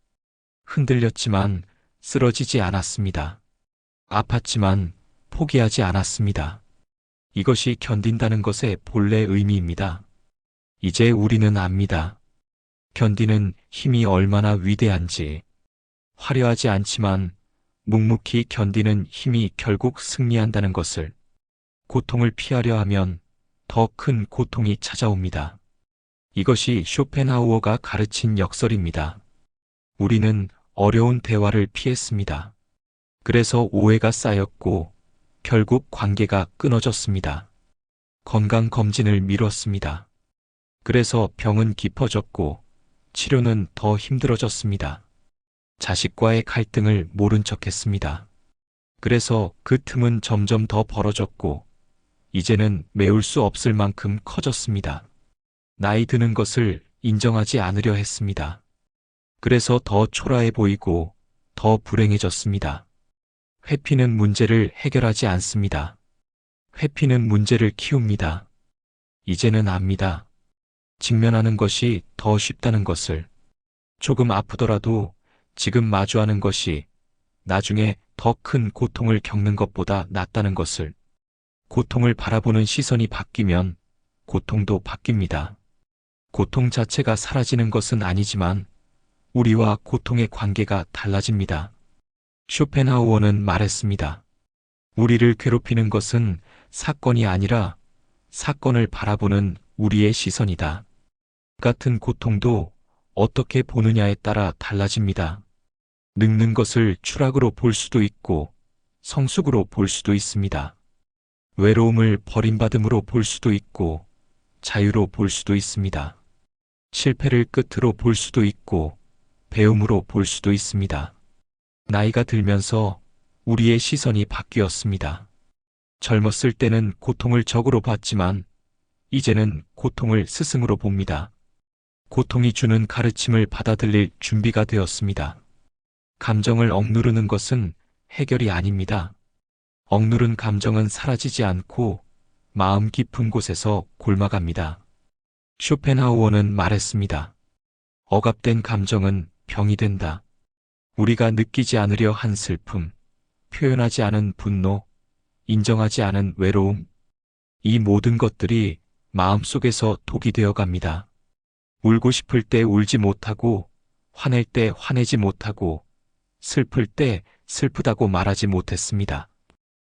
흔들렸지만 쓰러지지 않았습니다. 아팠지만 포기하지 않았습니다. 이것이 견딘다는 것의 본래 의미입니다. 이제 우리는 압니다. 견디는 힘이 얼마나 위대한지. 화려하지 않지만 묵묵히 견디는 힘이 결국 승리한다는 것을. 고통을 피하려 하면 더 큰 고통이 찾아옵니다. 이것이 쇼펜하우어가 가르친 역설입니다. 우리는 어려운 대화를 피했습니다. 그래서 오해가 쌓였고 결국 관계가 끊어졌습니다. 건강검진을 미뤘습니다. 그래서 병은 깊어졌고 치료는 더 힘들어졌습니다. 자식과의 갈등을 모른 척했습니다. 그래서 그 틈은 점점 더 벌어졌고 이제는 메울 수 없을 만큼 커졌습니다. 나이 드는 것을 인정하지 않으려 했습니다. 그래서 더 초라해 보이고 더 불행해졌습니다. 회피는 문제를 해결하지 않습니다. 회피는 문제를 키웁니다. 이제는 압니다. 직면하는 것이 더 쉽다는 것을. 조금 아프더라도 지금 마주하는 것이 나중에 더 큰 고통을 겪는 것보다 낫다는 것을. 고통을 바라보는 시선이 바뀌면 고통도 바뀝니다. 고통 자체가 사라지는 것은 아니지만 우리와 고통의 관계가 달라집니다. 쇼펜하우어는 말했습니다. 우리를 괴롭히는 것은 사건이 아니라 사건을 바라보는 우리의 시선이다. 같은 고통도 어떻게 보느냐에 따라 달라집니다. 늙는 것을 추락으로 볼 수도 있고 성숙으로 볼 수도 있습니다. 외로움을 버림받음으로 볼 수도 있고 자유로 볼 수도 있습니다. 실패를 끝으로 볼 수도 있고 배움으로 볼 수도 있습니다. 나이가 들면서 우리의 시선이 바뀌었습니다. 젊었을 때는 고통을 적으로 봤지만 이제는 고통을 스승으로 봅니다. 고통이 주는 가르침을 받아들일 준비가 되었습니다. 감정을 억누르는 것은 해결이 아닙니다. 억누른 감정은 사라지지 않고 마음 깊은 곳에서 곪아갑니다. 쇼펜하우어는 말했습니다. 억압된 감정은 병이 된다. 우리가 느끼지 않으려 한 슬픔, 표현하지 않은 분노, 인정하지 않은 외로움, 이 모든 것들이 마음속에서 독이 되어 갑니다. 울고 싶을 때 울지 못하고, 화낼 때 화내지 못하고, 슬플 때 슬프다고 말하지 못했습니다.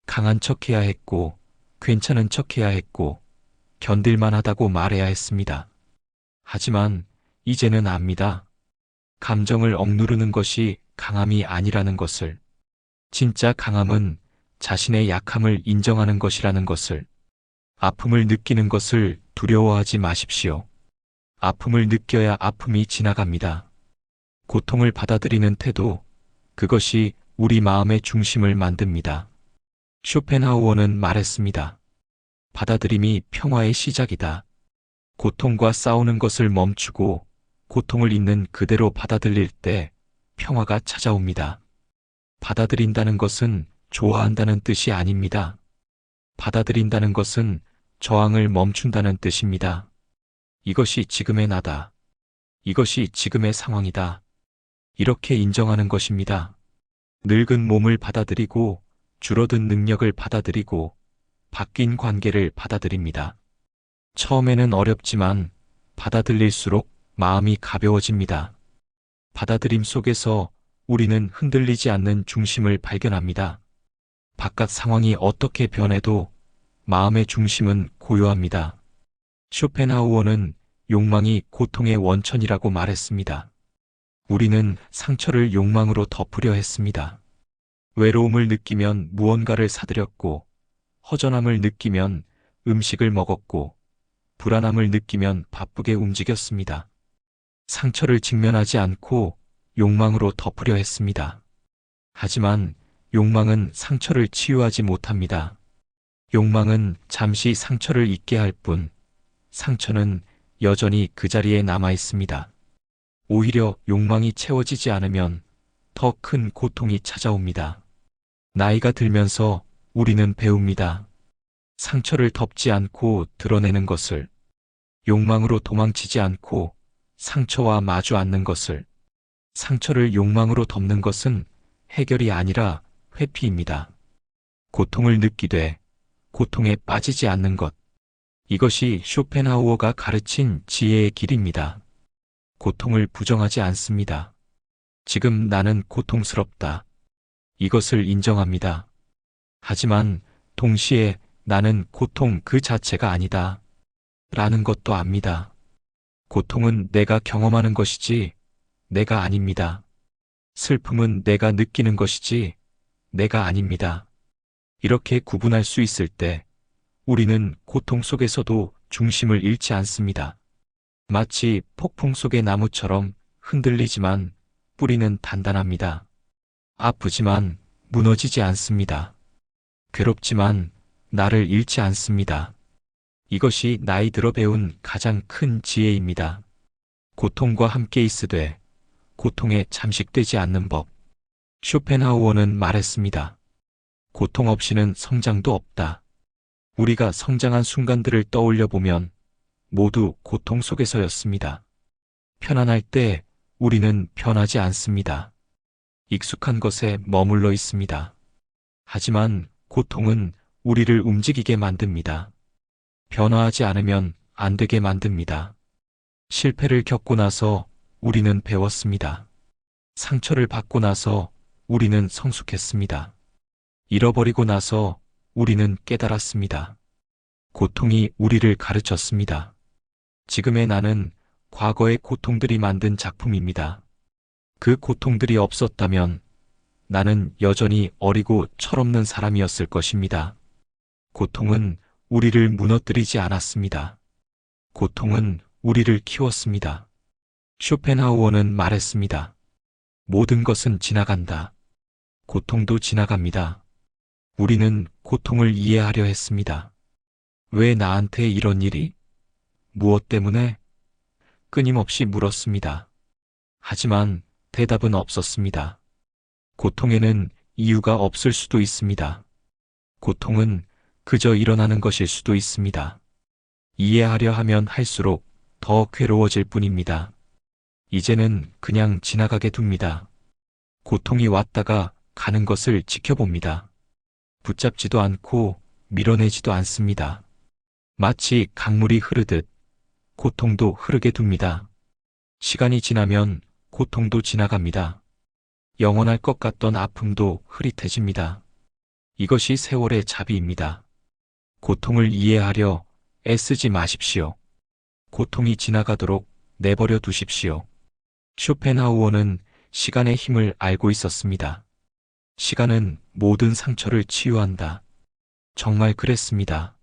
강한 척해야 했고, 괜찮은 척해야 했고, 견딜만 하다고 말해야 했습니다. 하지만 이제는 압니다. 감정을 억누르는 것이 강함이 아니라는 것을. 진짜 강함은 자신의 약함을 인정하는 것이라는 것을. 아픔을 느끼는 것을 두려워하지 마십시오. 아픔을 느껴야 아픔이 지나갑니다. 고통을 받아들이는 태도, 그것이 우리 마음의 중심을 만듭니다. 쇼펜하우어는 말했습니다. 받아들임이 평화의 시작이다. 고통과 싸우는 것을 멈추고 고통을 있는 그대로 받아들일 때 평화가 찾아옵니다. 받아들인다는 것은 좋아한다는 뜻이 아닙니다. 받아들인다는 것은 저항을 멈춘다는 뜻입니다. 이것이 지금의 나다. 이것이 지금의 상황이다. 이렇게 인정하는 것입니다. 늙은 몸을 받아들이고 줄어든 능력을 받아들이고 바뀐 관계를 받아들입니다. 처음에는 어렵지만 받아들일수록 마음이 가벼워집니다. 받아들임 속에서 우리는 흔들리지 않는 중심을 발견합니다. 바깥 상황이 어떻게 변해도 마음의 중심은 고요합니다. 쇼펜하우어는 욕망이 고통의 원천이라고 말했습니다. 우리는 상처를 욕망으로 덮으려 했습니다. 외로움을 느끼면 무언가를 사들였고, 허전함을 느끼면 음식을 먹었고, 불안함을 느끼면 바쁘게 움직였습니다. 상처를 직면하지 않고 욕망으로 덮으려 했습니다. 하지만 욕망은 상처를 치유하지 못합니다. 욕망은 잠시 상처를 잊게 할 뿐, 상처는 여전히 그 자리에 남아 있습니다. 오히려 욕망이 채워지지 않으면 더 큰 고통이 찾아옵니다. 나이가 들면서 우리는 배웁니다. 상처를 덮지 않고 드러내는 것을, 욕망으로 도망치지 않고 상처와 마주 앉는 것을. 상처를 욕망으로 덮는 것은 해결이 아니라 회피입니다. 고통을 느끼되 고통에 빠지지 않는 것. 이것이 쇼펜하우어가 가르친 지혜의 길입니다. 고통을 부정하지 않습니다. 지금 나는 고통스럽다. 이것을 인정합니다. 하지만 동시에 나는 고통 그 자체가 아니다. 라는 것도 압니다. 고통은 내가 경험하는 것이지 내가 아닙니다. 슬픔은 내가 느끼는 것이지 내가 아닙니다. 이렇게 구분할 수 있을 때 우리는 고통 속에서도 중심을 잃지 않습니다. 마치 폭풍 속의 나무처럼 흔들리지만 뿌리는 단단합니다. 아프지만 무너지지 않습니다. 괴롭지만 나를 잃지 않습니다. 이것이 나이 들어 배운 가장 큰 지혜입니다. 고통과 함께 있으되 고통에 잠식되지 않는 법. 쇼펜하우어는 말했습니다. 고통 없이는 성장도 없다. 우리가 성장한 순간들을 떠올려 보면 모두 고통 속에서였습니다. 편안할 때 우리는 변하지 않습니다. 익숙한 것에 머물러 있습니다. 하지만 고통은 우리를 움직이게 만듭니다. 변화하지 않으면 안 되게 만듭니다. 실패를 겪고 나서 우리는 배웠습니다. 상처를 받고 나서 우리는 성숙했습니다. 잃어버리고 나서 우리는 깨달았습니다. 고통이 우리를 가르쳤습니다. 지금의 나는 과거의 고통들이 만든 작품입니다. 그 고통들이 없었다면 나는 여전히 어리고 철없는 사람이었을 것입니다. 고통은 우리를 무너뜨리지 않았습니다. 고통은 우리를 키웠습니다. 쇼펜하우어는 말했습니다. 모든 것은 지나간다. 고통도 지나갑니다. 우리는 고통을 이해하려 했습니다. 왜 나한테 이런 일이? 무엇 때문에? 끊임없이 물었습니다. 하지만 대답은 없었습니다. 고통에는 이유가 없을 수도 있습니다. 고통은 그저 일어나는 것일 수도 있습니다. 이해하려 하면 할수록 더 괴로워질 뿐입니다. 이제는 그냥 지나가게 둡니다. 고통이 왔다가 가는 것을 지켜봅니다. 붙잡지도 않고 밀어내지도 않습니다. 마치 강물이 흐르듯 고통도 흐르게 둡니다. 시간이 지나면 고통도 지나갑니다. 영원할 것 같던 아픔도 흐릿해집니다. 이것이 세월의 자비입니다. 고통을 이해하려 애쓰지 마십시오. 고통이 지나가도록 내버려 두십시오. 쇼펜하우어는 시간의 힘을 알고 있었습니다. 시간은 모든 상처를 치유한다. 정말 그랬습니다.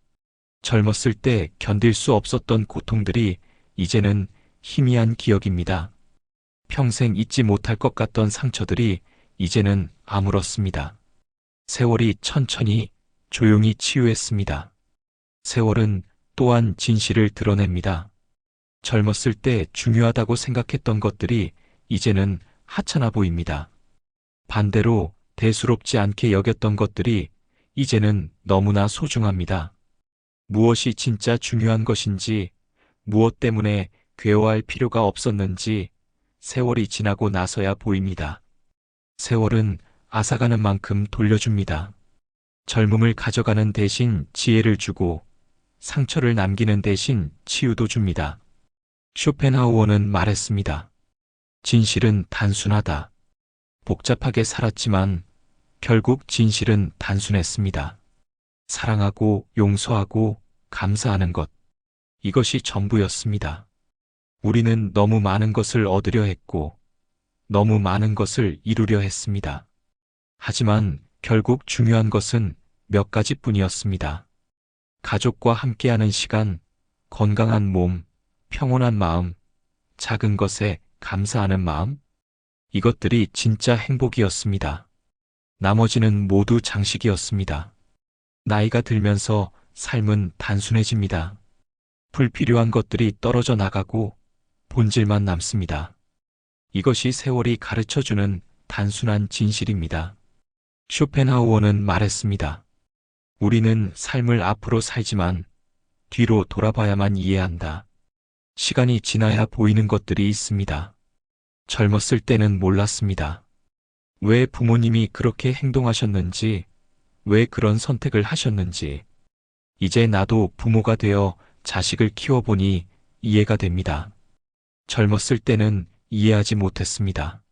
젊었을 때 견딜 수 없었던 고통들이 이제는 희미한 기억입니다. 평생 잊지 못할 것 같던 상처들이 이제는 아물었습니다. 세월이 천천히 조용히 치유했습니다. 세월은 또한 진실을 드러냅니다. 젊었을 때 중요하다고 생각했던 것들이 이제는 하찮아 보입니다. 반대로 대수롭지 않게 여겼던 것들이 이제는 너무나 소중합니다. 무엇이 진짜 중요한 것인지, 무엇 때문에 괴로워할 필요가 없었는지 세월이 지나고 나서야 보입니다. 세월은 앗아가는 만큼 돌려줍니다. 젊음을 가져가는 대신 지혜를 주고 상처를 남기는 대신 치유도 줍니다. 쇼펜하우어는 말했습니다. 진실은 단순하다. 복잡하게 살았지만 결국 진실은 단순했습니다. 사랑하고 용서하고 감사하는 것. 이것이 전부였습니다. 우리는 너무 많은 것을 얻으려 했고 너무 많은 것을 이루려 했습니다. 하지만 결국 중요한 것은 몇 가지뿐이었습니다. 가족과 함께하는 시간, 건강한 몸, 평온한 마음, 작은 것에 감사하는 마음. 이것들이 진짜 행복이었습니다. 나머지는 모두 장식이었습니다. 나이가 들면서 삶은 단순해집니다. 불필요한 것들이 떨어져 나가고 본질만 남습니다. 이것이 세월이 가르쳐주는 단순한 진실입니다. 쇼펜하우어는 말했습니다. 우리는 삶을 앞으로 살지만 뒤로 돌아봐야만 이해한다. 시간이 지나야 보이는 것들이 있습니다. 젊었을 때는 몰랐습니다. 왜 부모님이 그렇게 행동하셨는지, 왜 그런 선택을 하셨는지. 이제 나도 부모가 되어 자식을 키워보니 이해가 됩니다. 젊었을 때는 이해하지 못했습니다.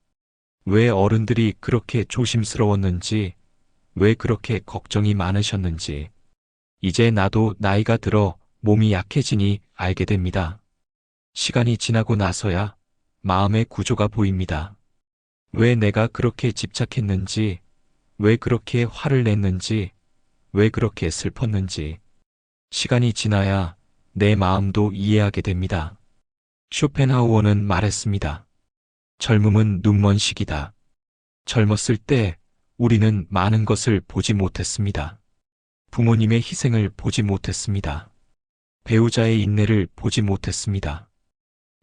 왜 어른들이 그렇게 조심스러웠는지, 왜 그렇게 걱정이 많으셨는지. 이제 나도 나이가 들어 몸이 약해지니 알게 됩니다. 시간이 지나고 나서야 마음의 구조가 보입니다. 왜 내가 그렇게 집착했는지, 왜 그렇게 화를 냈는지, 왜 그렇게 슬펐는지. 시간이 지나야 내 마음도 이해하게 됩니다. 쇼펜하우어는 말했습니다. 젊음은 눈먼 시기다. 젊었을 때 우리는 많은 것을 보지 못했습니다. 부모님의 희생을 보지 못했습니다. 배우자의 인내를 보지 못했습니다.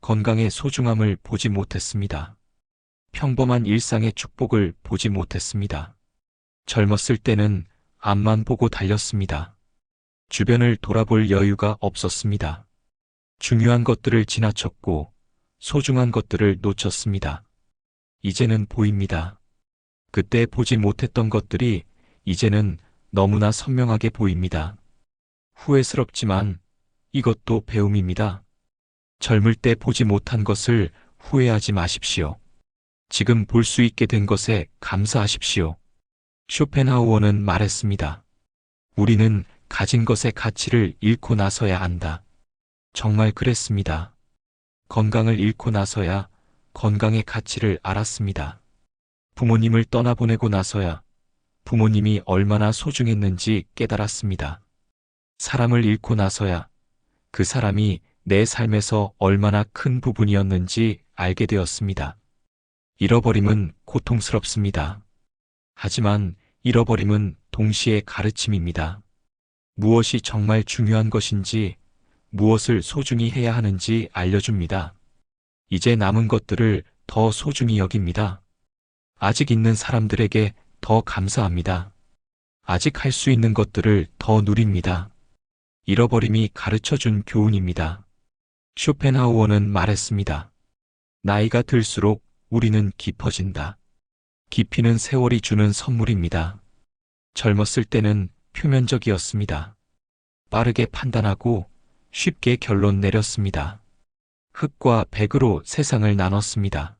건강의 소중함을 보지 못했습니다. 평범한 일상의 축복을 보지 못했습니다. 젊었을 때는 앞만 보고 달렸습니다. 주변을 돌아볼 여유가 없었습니다. 중요한 것들을 지나쳤고 소중한 것들을 놓쳤습니다. 이제는 보입니다. 그때 보지 못했던 것들이 이제는 너무나 선명하게 보입니다. 후회스럽지만 이것도 배움입니다. 젊을 때 보지 못한 것을 후회하지 마십시오. 지금 볼 수 있게 된 것에 감사하십시오. 쇼펜하우어는 말했습니다. 우리는 가진 것의 가치를 잃고 나서야 안다. 정말 그랬습니다. 건강을 잃고 나서야 건강의 가치를 알았습니다. 부모님을 떠나보내고 나서야 부모님이 얼마나 소중했는지 깨달았습니다. 사람을 잃고 나서야 그 사람이 내 삶에서 얼마나 큰 부분이었는지 알게 되었습니다. 잃어버림은 고통스럽습니다. 하지만 잃어버림은 동시에 가르침입니다. 무엇이 정말 중요한 것인지, 무엇을 소중히 해야 하는지 알려줍니다. 이제 남은 것들을 더 소중히 여깁니다. 아직 있는 사람들에게 더 감사합니다. 아직 할 수 있는 것들을 더 누립니다. 잃어버림이 가르쳐준 교훈입니다. 쇼펜하우어는 말했습니다. 나이가 들수록 우리는 깊어진다. 깊이는 세월이 주는 선물입니다. 젊었을 때는 표면적이었습니다. 빠르게 판단하고 쉽게 결론 내렸습니다. 흙과 백으로 세상을 나눴습니다.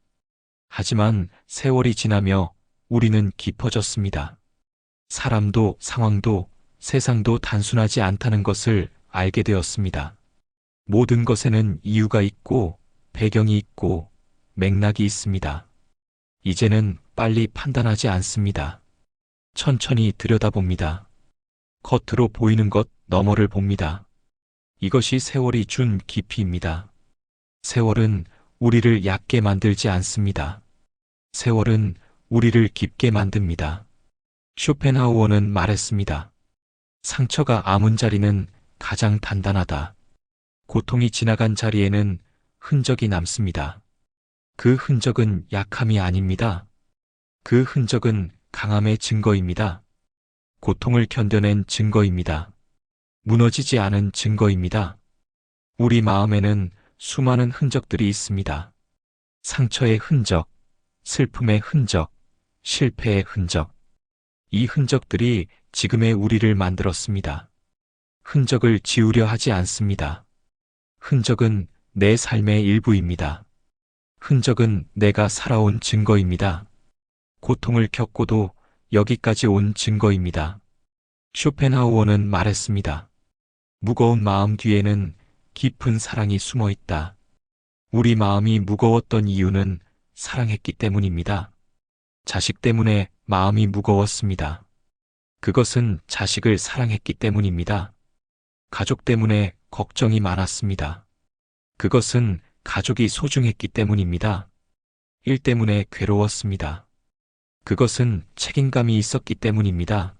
하지만 세월이 지나며 우리는 깊어졌습니다. 사람도 상황도 세상도 단순하지 않다는 것을 알게 되었습니다. 모든 것에는 이유가 있고 배경이 있고 맥락이 있습니다. 이제는 빨리 판단하지 않습니다. 천천히 들여다봅니다. 겉으로 보이는 것 너머를 봅니다. 이것이 세월이 준 깊이입니다. 세월은 우리를 얕게 만들지 않습니다. 세월은 우리를 깊게 만듭니다. 쇼펜하우어는 말했습니다. 상처가 아문 자리는 가장 단단하다. 고통이 지나간 자리에는 흔적이 남습니다. 그 흔적은 약함이 아닙니다. 그 흔적은 강함의 증거입니다. 고통을 견뎌낸 증거입니다. 무너지지 않은 증거입니다. 우리 마음에는 수많은 흔적들이 있습니다. 상처의 흔적, 슬픔의 흔적, 실패의 흔적. 이 흔적들이 지금의 우리를 만들었습니다. 흔적을 지우려 하지 않습니다. 흔적은 내 삶의 일부입니다. 흔적은 내가 살아온 증거입니다. 고통을 겪고도 여기까지 온 증거입니다. 쇼펜하우어는 말했습니다. 무거운 마음 뒤에는 깊은 사랑이 숨어 있다. 우리 마음이 무거웠던 이유는 사랑했기 때문입니다. 자식 때문에 마음이 무거웠습니다. 그것은 자식을 사랑했기 때문입니다. 가족 때문에 걱정이 많았습니다. 그것은 가족이 소중했기 때문입니다. 일 때문에 괴로웠습니다. 그것은 책임감이 있었기 때문입니다.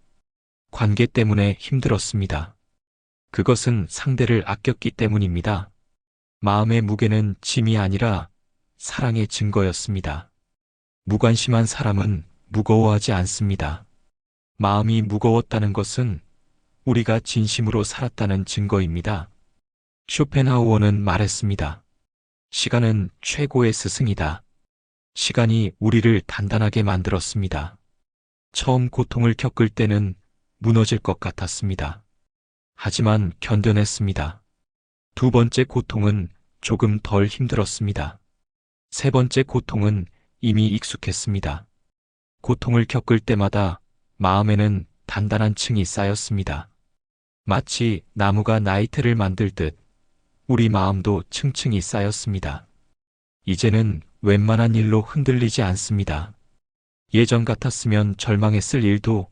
관계 때문에 힘들었습니다. 그것은 상대를 아꼈기 때문입니다. 마음의 무게는 짐이 아니라 사랑의 증거였습니다. 무관심한 사람은 무거워하지 않습니다. 마음이 무거웠다는 것은 우리가 진심으로 살았다는 증거입니다. 쇼펜하우어는 말했습니다. 시간은 최고의 스승이다. 시간이 우리를 단단하게 만들었습니다. 처음 고통을 겪을 때는 무너질 것 같았습니다. 하지만 견뎌냈습니다. 두 번째 고통은 조금 덜 힘들었습니다. 세 번째 고통은 이미 익숙했습니다. 고통을 겪을 때마다 마음에는 단단한 층이 쌓였습니다. 마치 나무가 나이테를 만들 듯 우리 마음도 층층이 쌓였습니다. 이제는 웬만한 일로 흔들리지 않습니다. 예전 같았으면 절망했을 일도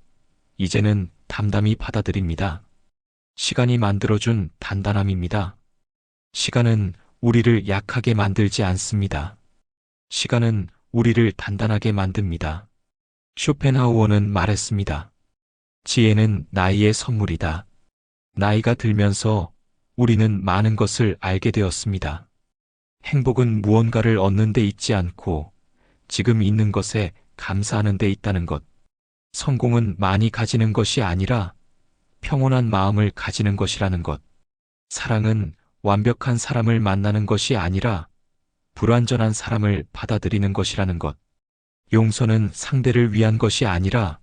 이제는 담담히 받아들입니다. 시간이 만들어준 단단함입니다. 시간은 우리를 약하게 만들지 않습니다. 시간은 우리를 단단하게 만듭니다. 쇼펜하우어는 말했습니다. 지혜는 나이의 선물이다. 나이가 들면서 우리는 많은 것을 알게 되었습니다. 행복은 무언가를 얻는 데 있지 않고 지금 있는 것에 감사하는 데 있다는 것. 성공은 많이 가지는 것이 아니라 평온한 마음을 가지는 것이라는 것. 사랑은 완벽한 사람을 만나는 것이 아니라 불완전한 사람을 받아들이는 것이라는 것. 용서는 상대를 위한 것이 아니라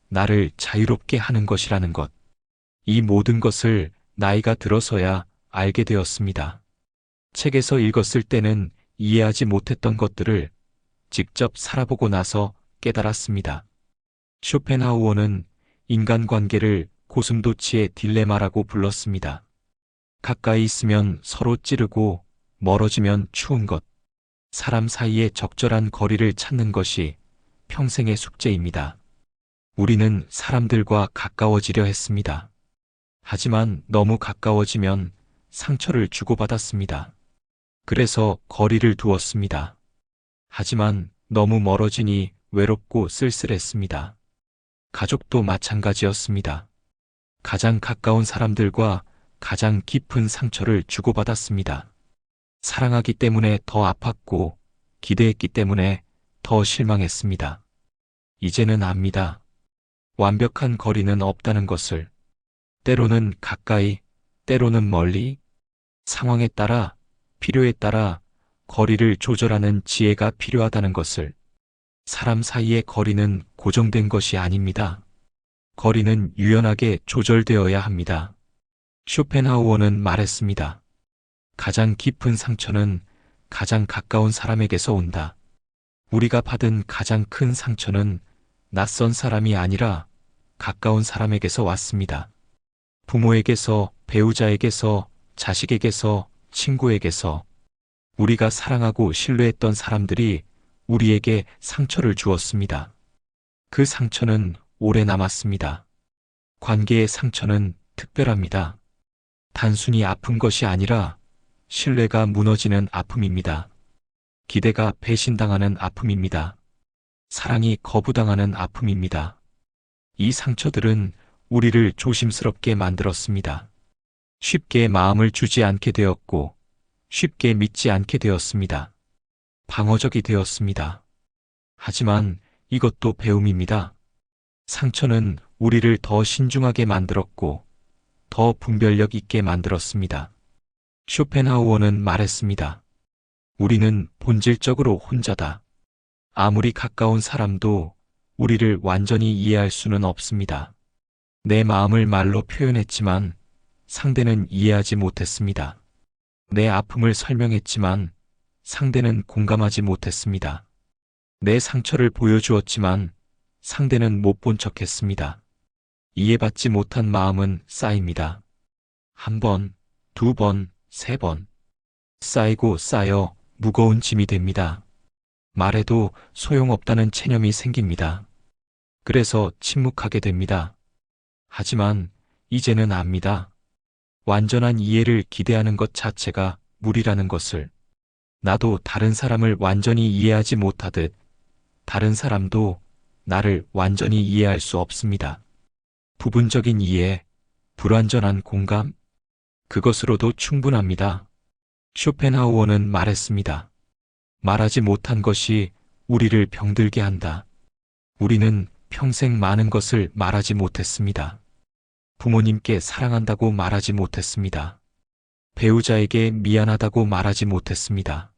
나를 자유롭게 하는 것이라는 것. 이 모든 것을 나이가 들어서야 알게 되었습니다. 책에서 읽었을 때는 이해하지 못했던 것들을 직접 살아보고 나서 깨달았습니다. 쇼펜하우어는 인간관계를 고슴도치의 딜레마라고 불렀습니다. 가까이 있으면 서로 찌르고 멀어지면 추운 것. 사람 사이의 적절한 거리를 찾는 것이 평생의 숙제입니다. 우리는 사람들과 가까워지려 했습니다. 하지만 너무 가까워지면 상처를 주고받았습니다. 그래서 거리를 두었습니다. 하지만 너무 멀어지니 외롭고 쓸쓸했습니다. 가족도 마찬가지였습니다. 가장 가까운 사람들과 가장 깊은 상처를 주고받았습니다. 사랑하기 때문에 더 아팠고 기대했기 때문에 더 실망했습니다. 이제는 압니다. 완벽한 거리는 없다는 것을. 때로는 가까이, 때로는 멀리, 상황에 따라, 필요에 따라 거리를 조절하는 지혜가 필요하다는 것을. 사람 사이의 거리는 고정된 것이 아닙니다. 거리는 유연하게 조절되어야 합니다. 쇼펜하우어는 말했습니다. 가장 깊은 상처는 가장 가까운 사람에게서 온다. 우리가 받은 가장 큰 상처는 낯선 사람이 아니라 가까운 사람에게서 왔습니다. 부모에게서, 배우자에게서, 자식에게서, 친구에게서. 우리가 사랑하고 신뢰했던 사람들이 우리에게 상처를 주었습니다. 그 상처는 오래 남았습니다. 관계의 상처는 특별합니다. 단순히 아픈 것이 아니라 신뢰가 무너지는 아픔입니다. 기대가 배신당하는 아픔입니다. 사랑이 거부당하는 아픔입니다. 이 상처들은 우리를 조심스럽게 만들었습니다. 쉽게 마음을 주지 않게 되었고 쉽게 믿지 않게 되었습니다. 방어적이 되었습니다. 하지만 이것도 배움입니다. 상처는 우리를 더 신중하게 만들었고 더 분별력 있게 만들었습니다. 쇼펜하우어는 말했습니다. 우리는 본질적으로 혼자다. 아무리 가까운 사람도 우리를 완전히 이해할 수는 없습니다. 내 마음을 말로 표현했지만 상대는 이해하지 못했습니다. 내 아픔을 설명했지만 상대는 공감하지 못했습니다. 내 상처를 보여주었지만 상대는 못 본 척했습니다. 이해받지 못한 마음은 쌓입니다. 한 번, 두 번, 세 번. 쌓이고 쌓여 무거운 짐이 됩니다. 말해도 소용없다는 체념이 생깁니다. 그래서 침묵하게 됩니다. 하지만 이제는 압니다. 완전한 이해를 기대하는 것 자체가 무리라는 것을. 나도 다른 사람을 완전히 이해하지 못하듯 다른 사람도 나를 완전히 이해할 수 없습니다. 부분적인 이해, 불완전한 공감, 그것으로도 충분합니다. 쇼펜하우어는 말했습니다. 말하지 못한 것이 우리를 병들게 한다. 우리는 평생 많은 것을 말하지 못했습니다. 부모님께 사랑한다고 말하지 못했습니다. 배우자에게 미안하다고 말하지 못했습니다.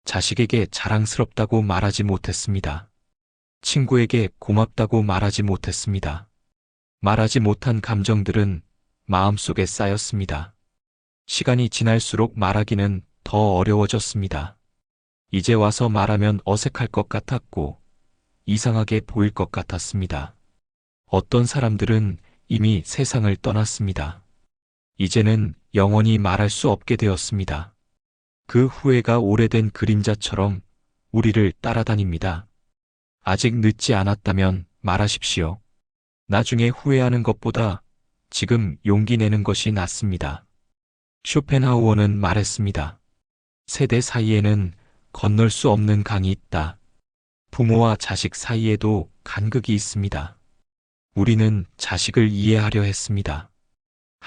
자식에게 자랑스럽다고 말하지 못했습니다. 친구에게 고맙다고 말하지 못했습니다. 말하지 못한 감정들은 마음속에 쌓였습니다. 시간이 지날수록 말하기는 더 어려워졌습니다. 이제 와서 말하면 어색할 것 같았고 이상하게 보일 것 같았습니다. 어떤 사람들은 이미 세상을 떠났습니다. 이제는 영원히 말할 수 없게 되었습니다. 그 후회가 오래된 그림자처럼 우리를 따라다닙니다. 아직 늦지 않았다면 말하십시오. 나중에 후회하는 것보다 지금 용기 내는 것이 낫습니다. 쇼펜하우어는 말했습니다. 세대 사이에는 건널 수 없는 강이 있다. 부모와 자식 사이에도 간극이 있습니다. 우리는 자식을 이해하려 했습니다.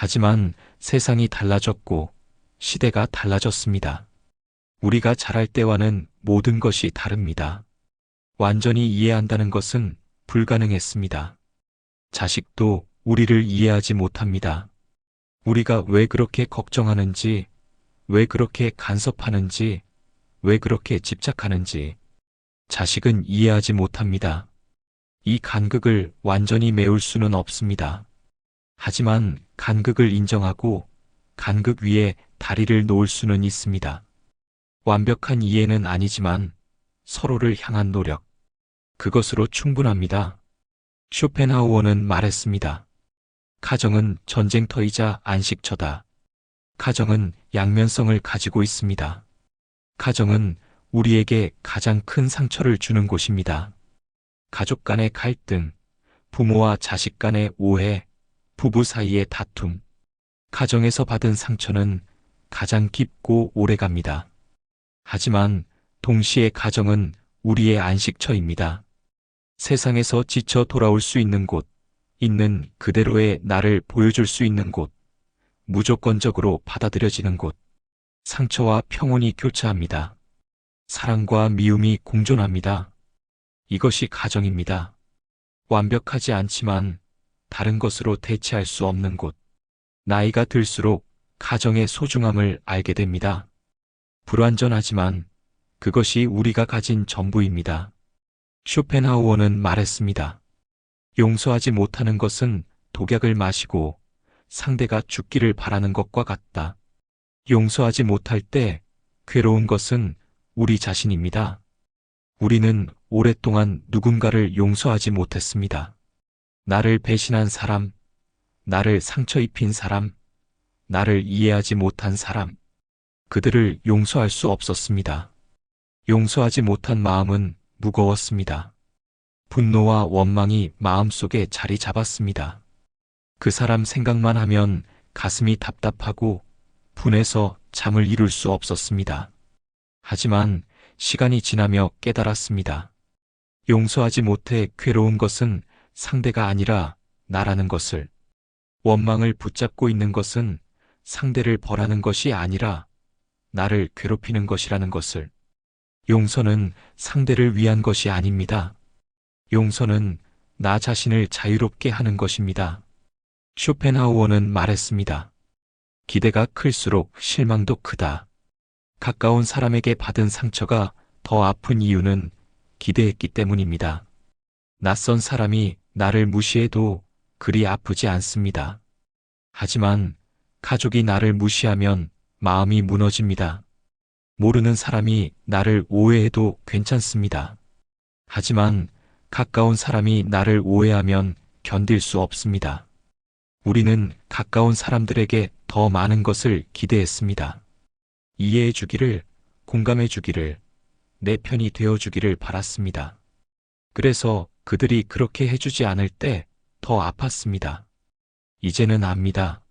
하지만 세상이 달라졌고 시대가 달라졌습니다. 우리가 자랄 때와는 모든 것이 다릅니다. 완전히 이해한다는 것은 불가능했습니다. 자식도 우리를 이해하지 못합니다. 우리가 왜 그렇게 걱정하는지, 왜 그렇게 간섭하는지, 왜 그렇게 집착하는지 자식은 이해하지 못합니다. 이 간극을 완전히 메울 수는 없습니다. 하지만 간극을 인정하고 간극 위에 다리를 놓을 수는 있습니다. 완벽한 이해는 아니지만 서로를 향한 노력, 그것으로 충분합니다. 쇼펜하우어는 말했습니다. 가정은 전쟁터이자 안식처다. 가정은 양면성을 가지고 있습니다. 가정은 우리에게 가장 큰 상처를 주는 곳입니다. 가족 간의 갈등, 부모와 자식 간의 오해, 부부 사이의 다툼, 가정에서 받은 상처는 가장 깊고 오래갑니다. 하지만 동시에 가정은 우리의 안식처입니다. 세상에서 지쳐 돌아올 수 있는 곳, 있는 그대로의 나를 보여줄 수 있는 곳, 무조건적으로 받아들여지는 곳, 상처와 평온이 교차합니다. 사랑과 미움이 공존합니다. 이것이 가정입니다. 완벽하지 않지만 다른 것으로 대체할 수 없는 곳. 나이가 들수록 가정의 소중함을 알게 됩니다. 불완전하지만 그것이 우리가 가진 전부입니다. 쇼펜하우어는 말했습니다. 용서하지 못하는 것은 독약을 마시고 상대가 죽기를 바라는 것과 같다. 용서하지 못할 때 괴로운 것은 우리 자신입니다. 우리는 오랫동안 누군가를 용서하지 못했습니다. 나를 배신한 사람, 나를 상처 입힌 사람, 나를 이해하지 못한 사람, 그들을 용서할 수 없었습니다. 용서하지 못한 마음은 무거웠습니다. 분노와 원망이 마음속에 자리 잡았습니다. 그 사람 생각만 하면 가슴이 답답하고 분해서 잠을 이룰 수 없었습니다. 하지만 시간이 지나며 깨달았습니다. 용서하지 못해 괴로운 것은 상대가 아니라 나라는 것을, 원망을 붙잡고 있는 것은 상대를 벌하는 것이 아니라 나를 괴롭히는 것이라는 것을, 용서는 상대를 위한 것이 아닙니다. 용서는 나 자신을 자유롭게 하는 것입니다. 쇼펜하우어는 말했습니다. 기대가 클수록 실망도 크다. 가까운 사람에게 받은 상처가 더 아픈 이유는 기대했기 때문입니다. 낯선 사람이 나를 무시해도 그리 아프지 않습니다. 하지만 가족이 나를 무시하면 마음이 무너집니다. 모르는 사람이 나를 오해해도 괜찮습니다. 하지만 가까운 사람이 나를 오해하면 견딜 수 없습니다. 우리는 가까운 사람들에게 더 많은 것을 기대했습니다. 이해해 주기를, 공감해 주기를, 내 편이 되어 주기를 바랐습니다. 그래서 그들이 그렇게 해주지 않을 때 더 아팠습니다. 이제는 압니다.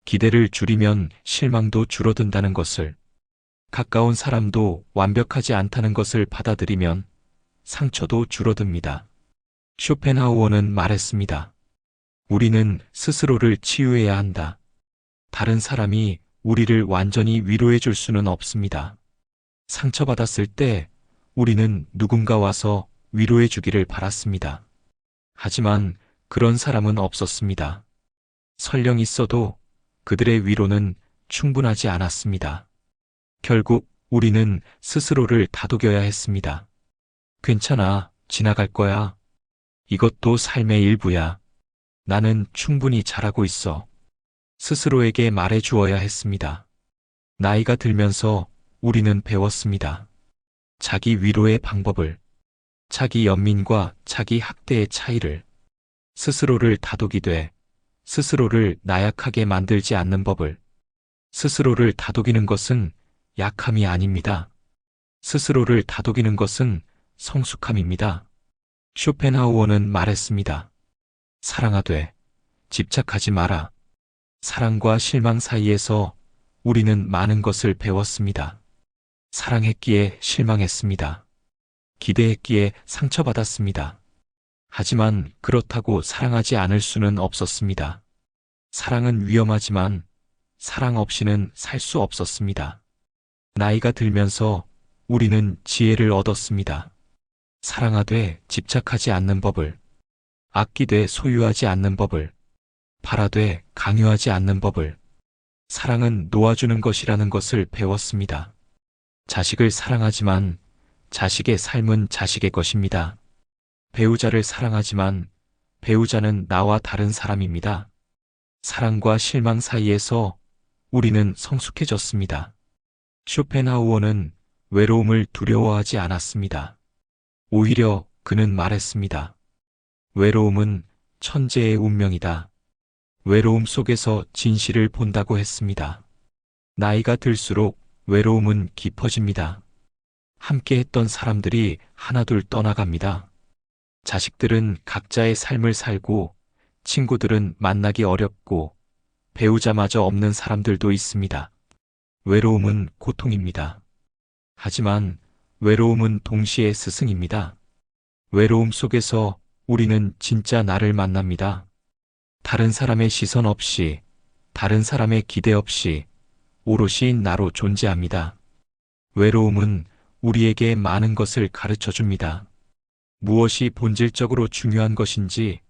기대를 줄이면 실망도 줄어든다는 것을, 가까운 사람도 완벽하지 않다는 것을 받아들이면 상처도 줄어듭니다. 쇼펜하우어는 말했습니다. 우리는 스스로를 치유해야 한다. 다른 사람이 우리를 완전히 위로해 줄 수는 없습니다. 상처받았을 때 우리는 누군가 와서 위로해 주기를 바랐습니다. 하지만 그런 사람은 없었습니다. 설령 있어도 그들의 위로는 충분하지 않았습니다. 결국 우리는 스스로를 다독여야 했습니다. 괜찮아, 지나갈 거야. 이것도 삶의 일부야. 나는 충분히 잘하고 있어. 스스로에게 말해 주어야 했습니다. 나이가 들면서 우리는 배웠습니다. 자기 위로의 방법을, 자기 연민과 자기 학대의 차이를, 스스로를 다독이되 스스로를 나약하게 만들지 않는 법을. 스스로를 다독이는 것은 약함이 아닙니다. 스스로를 다독이는 것은 성숙함입니다. 쇼펜하우어는 말했습니다. 사랑하되 집착하지 마라. 사랑과 실망 사이에서 우리는 많은 것을 배웠습니다. 사랑했기에 실망했습니다. 기대했기에 상처받았습니다. 하지만 그렇다고 사랑하지 않을 수는 없었습니다. 사랑은 위험하지만 사랑 없이는 살 수 없었습니다. 나이가 들면서 우리는 지혜를 얻었습니다. 사랑하되 집착하지 않는 법을, 아끼되 소유하지 않는 법을, 바라되 강요하지 않는 법을. 사랑은 놓아주는 것이라는 것을 배웠습니다. 자식을 사랑하지만 자식의 삶은 자식의 것입니다. 배우자를 사랑하지만 배우자는 나와 다른 사람입니다. 사랑과 실망 사이에서 우리는 성숙해졌습니다. 쇼펜하우어는 외로움을 두려워하지 않았습니다. 오히려 그는 말했습니다. 외로움은 천재의 운명이다. 외로움 속에서 진실을 본다고 했습니다. 나이가 들수록 외로움은 깊어집니다. 함께 했던 사람들이 하나둘 떠나갑니다. 자식들은 각자의 삶을 살고 친구들은 만나기 어렵고 배우자마저 없는 사람들도 있습니다. 외로움은 고통입니다. 하지만 외로움은 동시에 스승입니다. 외로움 속에서 우리는 진짜 나를 만납니다. 다른 사람의 시선 없이, 다른 사람의 기대 없이 오롯이 나로 존재합니다. 외로움은 우리에게 많은 것을 가르쳐 줍니다. 무엇이 본질적으로 중요한 것인지,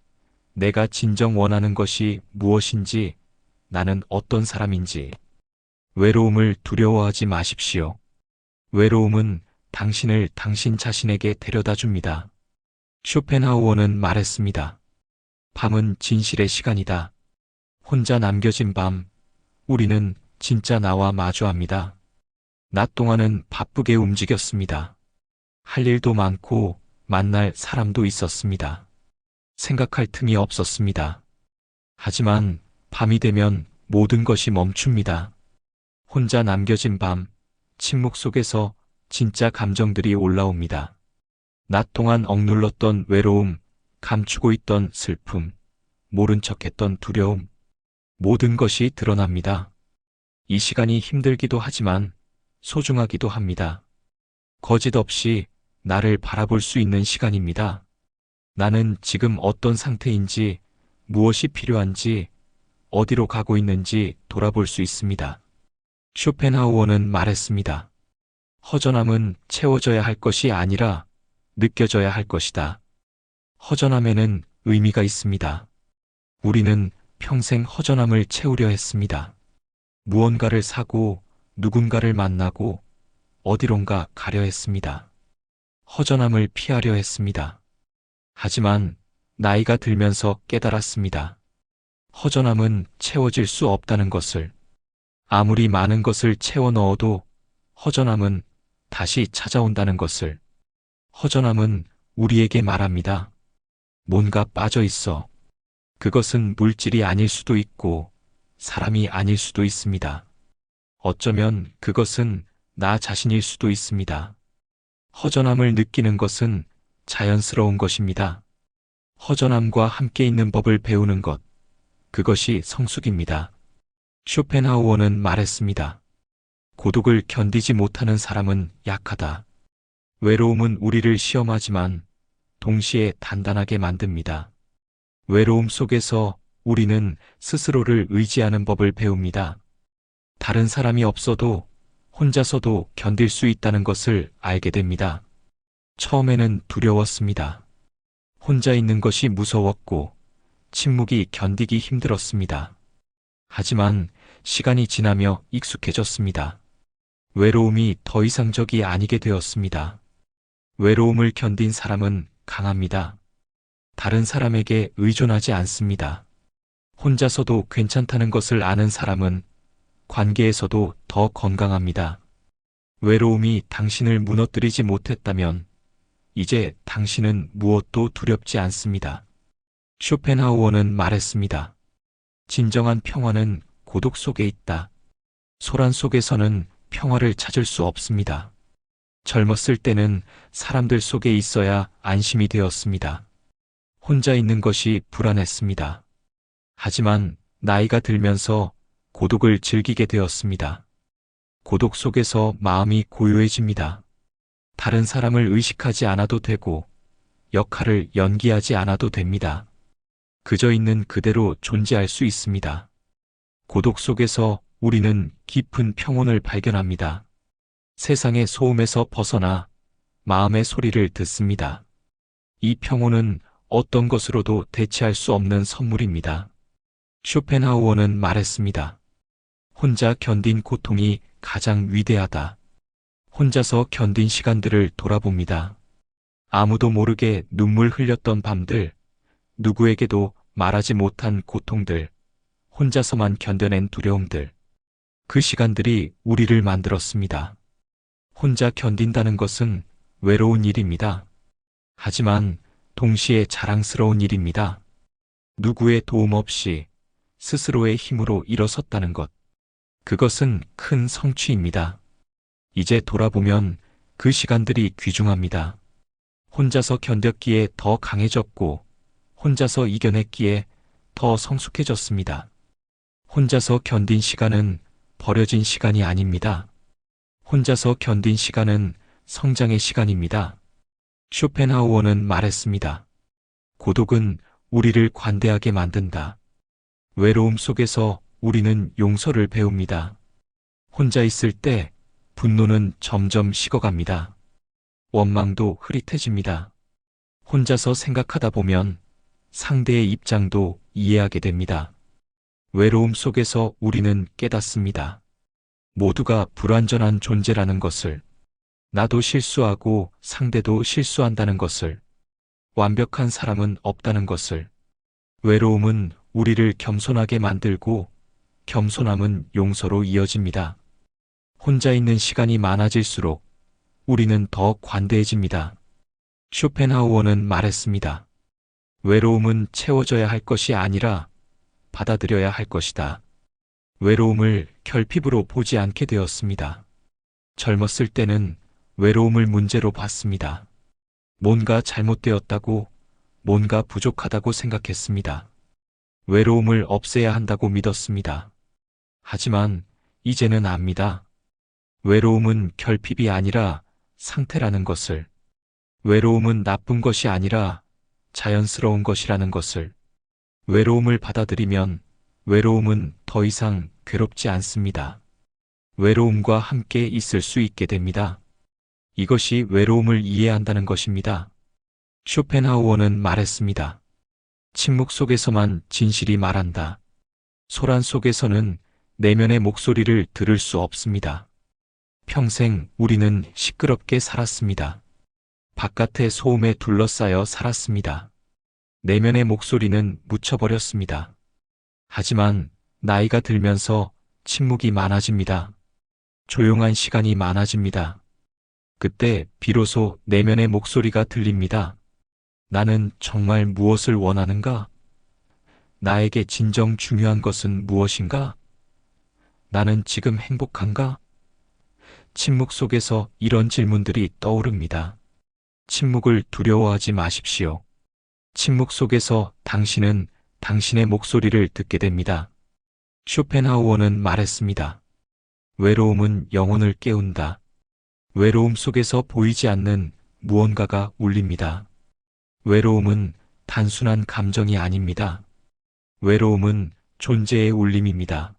내가 진정 원하는 것이 무엇인지, 나는 어떤 사람인지. 외로움을 두려워하지 마십시오. 외로움은 당신을 당신 자신에게 데려다 줍니다. 쇼펜하우어는 말했습니다. 밤은 진실의 시간이다. 혼자 남겨진 밤, 우리는 진짜 나와 마주합니다. 낮 동안은 바쁘게 움직였습니다. 할 일도 많고 만날 사람도 있었습니다. 생각할 틈이 없었습니다. 하지만 밤이 되면 모든 것이 멈춥니다. 혼자 남겨진 밤, 침묵 속에서 진짜 감정들이 올라옵니다. 낮 동안 억눌렀던 외로움, 감추고 있던 슬픔, 모른 척했던 두려움, 모든 것이 드러납니다. 이 시간이 힘들기도 하지만 소중하기도 합니다. 거짓 없이 나를 바라볼 수 있는 시간입니다. 나는 지금 어떤 상태인지, 무엇이 필요한지, 어디로 가고 있는지 돌아볼 수 있습니다. 쇼펜하우어는 말했습니다. 허전함은 채워져야 할 것이 아니라 느껴져야 할 것이다. 허전함에는 의미가 있습니다. 우리는 평생 허전함을 채우려 했습니다. 무언가를 사고 누군가를 만나고 어디론가 가려 했습니다. 허전함을 피하려 했습니다. 하지만 나이가 들면서 깨달았습니다. 허전함은 채워질 수 없다는 것을. 아무리 많은 것을 채워 넣어도 허전함은 다시 찾아온다는 것을. 허전함은 우리에게 말합니다. 뭔가 빠져 있어. 그것은 물질이 아닐 수도 있고 사람이 아닐 수도 있습니다. 어쩌면 그것은 나 자신일 수도 있습니다. 허전함을 느끼는 것은 자연스러운 것입니다. 허전함과 함께 있는 법을 배우는 것, 그것이 성숙입니다. 쇼펜하우어는 말했습니다. 고독을 견디지 못하는 사람은 약하다. 외로움은 우리를 시험하지만 동시에 단단하게 만듭니다. 외로움 속에서 우리는 스스로를 의지하는 법을 배웁니다. 다른 사람이 없어도 혼자서도 견딜 수 있다는 것을 알게 됩니다. 처음에는 두려웠습니다. 혼자 있는 것이 무서웠고 침묵이 견디기 힘들었습니다. 하지만 시간이 지나며 익숙해졌습니다. 외로움이 더 이상 적이 아니게 되었습니다. 외로움을 견딘 사람은 강합니다. 다른 사람에게 의존하지 않습니다. 혼자서도 괜찮다는 것을 아는 사람은 관계에서도 더 건강합니다. 외로움이 당신을 무너뜨리지 못했다면 이제 당신은 무엇도 두렵지 않습니다. 쇼펜하우어는 말했습니다. 진정한 평화는 고독 속에 있다. 소란 속에서는 평화를 찾을 수 없습니다. 젊었을 때는 사람들 속에 있어야 안심이 되었습니다. 혼자 있는 것이 불안했습니다. 하지만 나이가 들면서 고독을 즐기게 되었습니다. 고독 속에서 마음이 고요해집니다. 다른 사람을 의식하지 않아도 되고 역할을 연기하지 않아도 됩니다. 그저 있는 그대로 존재할 수 있습니다. 고독 속에서 우리는 깊은 평온을 발견합니다. 세상의 소음에서 벗어나 마음의 소리를 듣습니다. 이 평온은 어떤 것으로도 대체할 수 없는 선물입니다. 쇼펜하우어는 말했습니다. 혼자 견딘 고통이 가장 위대하다. 혼자서 견딘 시간들을 돌아봅니다. 아무도 모르게 눈물 흘렸던 밤들, 누구에게도 말하지 못한 고통들, 혼자서만 견뎌낸 두려움들. 그 시간들이 우리를 만들었습니다. 혼자 견딘다는 것은 외로운 일입니다. 하지만 동시에 자랑스러운 일입니다. 누구의 도움 없이 스스로의 힘으로 일어섰다는 것. 그것은 큰 성취입니다. 이제 돌아보면 그 시간들이 귀중합니다. 혼자서 견뎠기에 더 강해졌고, 혼자서 이겨냈기에 더 성숙해졌습니다. 혼자서 견딘 시간은 버려진 시간이 아닙니다. 혼자서 견딘 시간은 성장의 시간입니다. 쇼펜하우어는 말했습니다. 고독은 우리를 관대하게 만든다. 외로움 속에서 우리는 용서를 배웁니다. 혼자 있을 때 분노는 점점 식어갑니다. 원망도 흐릿해집니다. 혼자서 생각하다 보면 상대의 입장도 이해하게 됩니다. 외로움 속에서 우리는 깨닫습니다. 모두가 불완전한 존재라는 것을, 나도 실수하고 상대도 실수한다는 것을, 완벽한 사람은 없다는 것을. 외로움은 우리를 겸손하게 만들고 겸손함은 용서로 이어집니다. 혼자 있는 시간이 많아질수록 우리는 더 관대해집니다. 쇼펜하우어는 말했습니다. 외로움은 채워져야 할 것이 아니라 받아들여야 할 것이다. 외로움을 결핍으로 보지 않게 되었습니다. 젊었을 때는 외로움을 문제로 봤습니다. 뭔가 잘못되었다고, 뭔가 부족하다고 생각했습니다. 외로움을 없애야 한다고 믿었습니다. 하지만 이제는 압니다. 외로움은 결핍이 아니라 상태라는 것을, 외로움은 나쁜 것이 아니라 자연스러운 것이라는 것을. 외로움을 받아들이면 외로움은 더 이상 괴롭지 않습니다. 외로움과 함께 있을 수 있게 됩니다. 이것이 외로움을 이해한다는 것입니다. 쇼펜하우어는 말했습니다. 침묵 속에서만 진실이 말한다. 소란 속에서는 내면의 목소리를 들을 수 없습니다. 평생 우리는 시끄럽게 살았습니다. 바깥의 소음에 둘러싸여 살았습니다. 내면의 목소리는 묻혀버렸습니다. 하지만 나이가 들면서 침묵이 많아집니다. 조용한 시간이 많아집니다. 그때 비로소 내면의 목소리가 들립니다. 나는 정말 무엇을 원하는가? 나에게 진정 중요한 것은 무엇인가? 나는 지금 행복한가? 침묵 속에서 이런 질문들이 떠오릅니다. 침묵을 두려워하지 마십시오. 침묵 속에서 당신은 당신의 목소리를 듣게 됩니다. 쇼펜하우어는 말했습니다. 외로움은 영혼을 깨운다. 외로움 속에서 보이지 않는 무언가가 울립니다. 외로움은 단순한 감정이 아닙니다. 외로움은 존재의 울림입니다.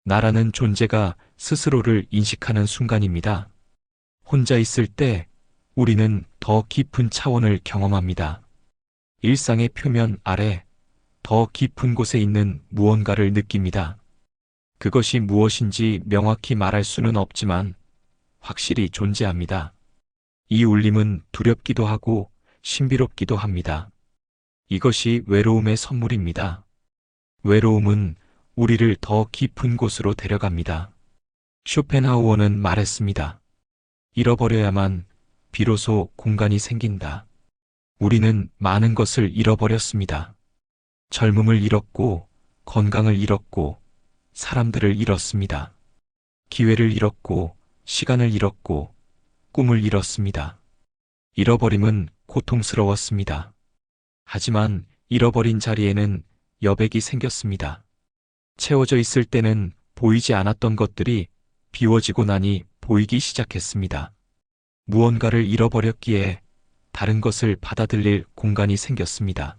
나라는 존재가 스스로를 인식하는 순간입니다. 혼자 있을 때 우리는 더 깊은 차원을 경험합니다. 일상의 표면 아래 더 깊은 곳에 있는 무언가를 느낍니다. 그것이 무엇인지 명확히 말할 수는 없지만 확실히 존재합니다. 이 울림은 두렵기도 하고 신비롭기도 합니다. 이것이 외로움의 선물입니다. 외로움은 우리를 더 깊은 곳으로 데려갑니다. 쇼펜하우어는 말했습니다. 잃어버려야만 비로소 공간이 생긴다. 우리는 많은 것을 잃어버렸습니다. 젊음을 잃었고, 건강을 잃었고, 사람들을 잃었습니다. 기회를 잃었고, 시간을 잃었고, 꿈을 잃었습니다. 잃어버림은 고통스러웠습니다. 하지만 잃어버린 자리에는 여백이 생겼습니다. 채워져 있을 때는 보이지 않았던 것들이 비워지고 나니 보이기 시작했습니다. 무언가를 잃어버렸기에 다른 것을 받아들일 공간이 생겼습니다.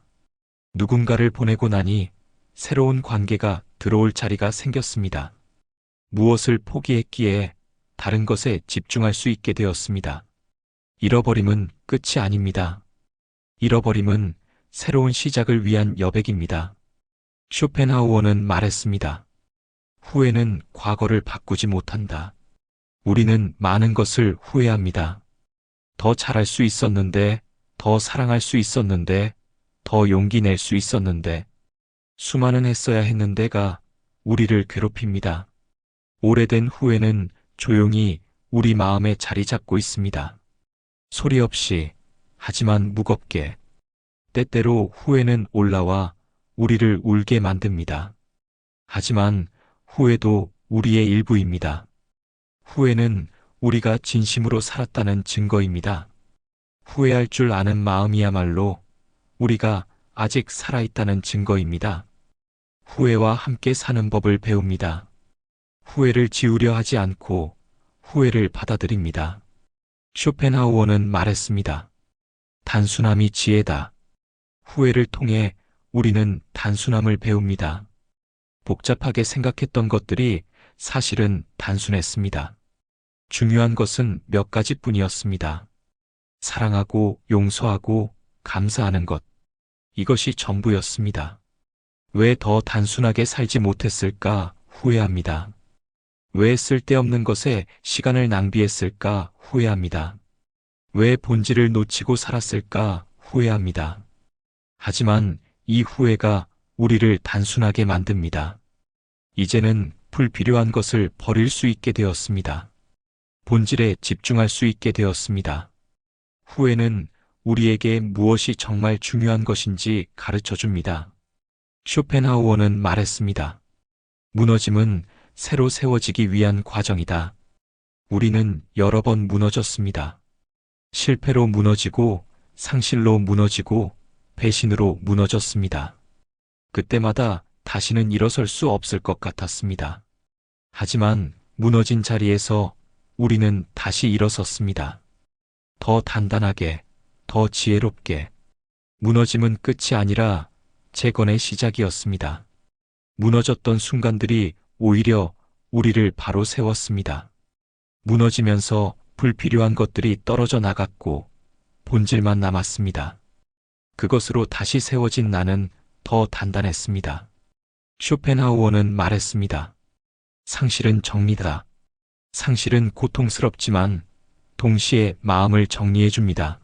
누군가를 보내고 나니 새로운 관계가 들어올 자리가 생겼습니다. 무엇을 포기했기에 다른 것에 집중할 수 있게 되었습니다. 잃어버림은 끝이 아닙니다. 잃어버림은 새로운 시작을 위한 여백입니다. 쇼펜하우어는 말했습니다. 후회는 과거를 바꾸지 못한다. 우리는 많은 것을 후회합니다. 더 잘할 수 있었는데, 더 사랑할 수 있었는데, 더 용기 낼 수 있었는데, 수많은 했어야 했는데가 우리를 괴롭힙니다. 오래된 후회는 조용히 우리 마음에 자리 잡고 있습니다. 소리 없이, 하지만 무겁게. 때때로 후회는 올라와 우리를 울게 만듭니다. 하지만 후회도 우리의 일부입니다. 후회는 우리가 진심으로 살았다는 증거입니다. 후회할 줄 아는 마음이야말로 우리가 아직 살아있다는 증거입니다. 후회와 함께 사는 법을 배웁니다. 후회를 지우려 하지 않고 후회를 받아들입니다. 쇼펜하우어는 말했습니다. 단순함이 지혜다. 후회를 통해 우리는 단순함을 배웁니다. 복잡하게 생각했던 것들이 사실은 단순했습니다. 중요한 것은 몇 가지뿐이었습니다. 사랑하고 용서하고 감사하는 것. 이것이 전부였습니다. 왜 더 단순하게 살지 못했을까 후회합니다. 왜 쓸데없는 것에 시간을 낭비했을까 후회합니다. 왜 본질을 놓치고 살았을까 후회합니다. 하지만 이 후회가 우리를 단순하게 만듭니다. 이제는 불필요한 것을 버릴 수 있게 되었습니다. 본질에 집중할 수 있게 되었습니다. 후회는 우리에게 무엇이 정말 중요한 것인지 가르쳐 줍니다. 쇼펜하우어는 말했습니다. 무너짐은 새로 세워지기 위한 과정이다. 우리는 여러 번 무너졌습니다. 실패로 무너지고, 상실로 무너지고, 배신으로 무너졌습니다. 그때마다 다시는 일어설 수 없을 것 같았습니다. 하지만 무너진 자리에서 우리는 다시 일어섰습니다. 더 단단하게, 더 지혜롭게. 무너짐은 끝이 아니라 재건의 시작이었습니다. 무너졌던 순간들이 오히려 우리를 바로 세웠습니다. 무너지면서 불필요한 것들이 떨어져 나갔고 본질만 남았습니다. 그것으로 다시 세워진 나는 더 단단했습니다. 쇼펜하우어는 말했습니다. 상실은 정리다. 상실은 고통스럽지만 동시에 마음을 정리해 줍니다.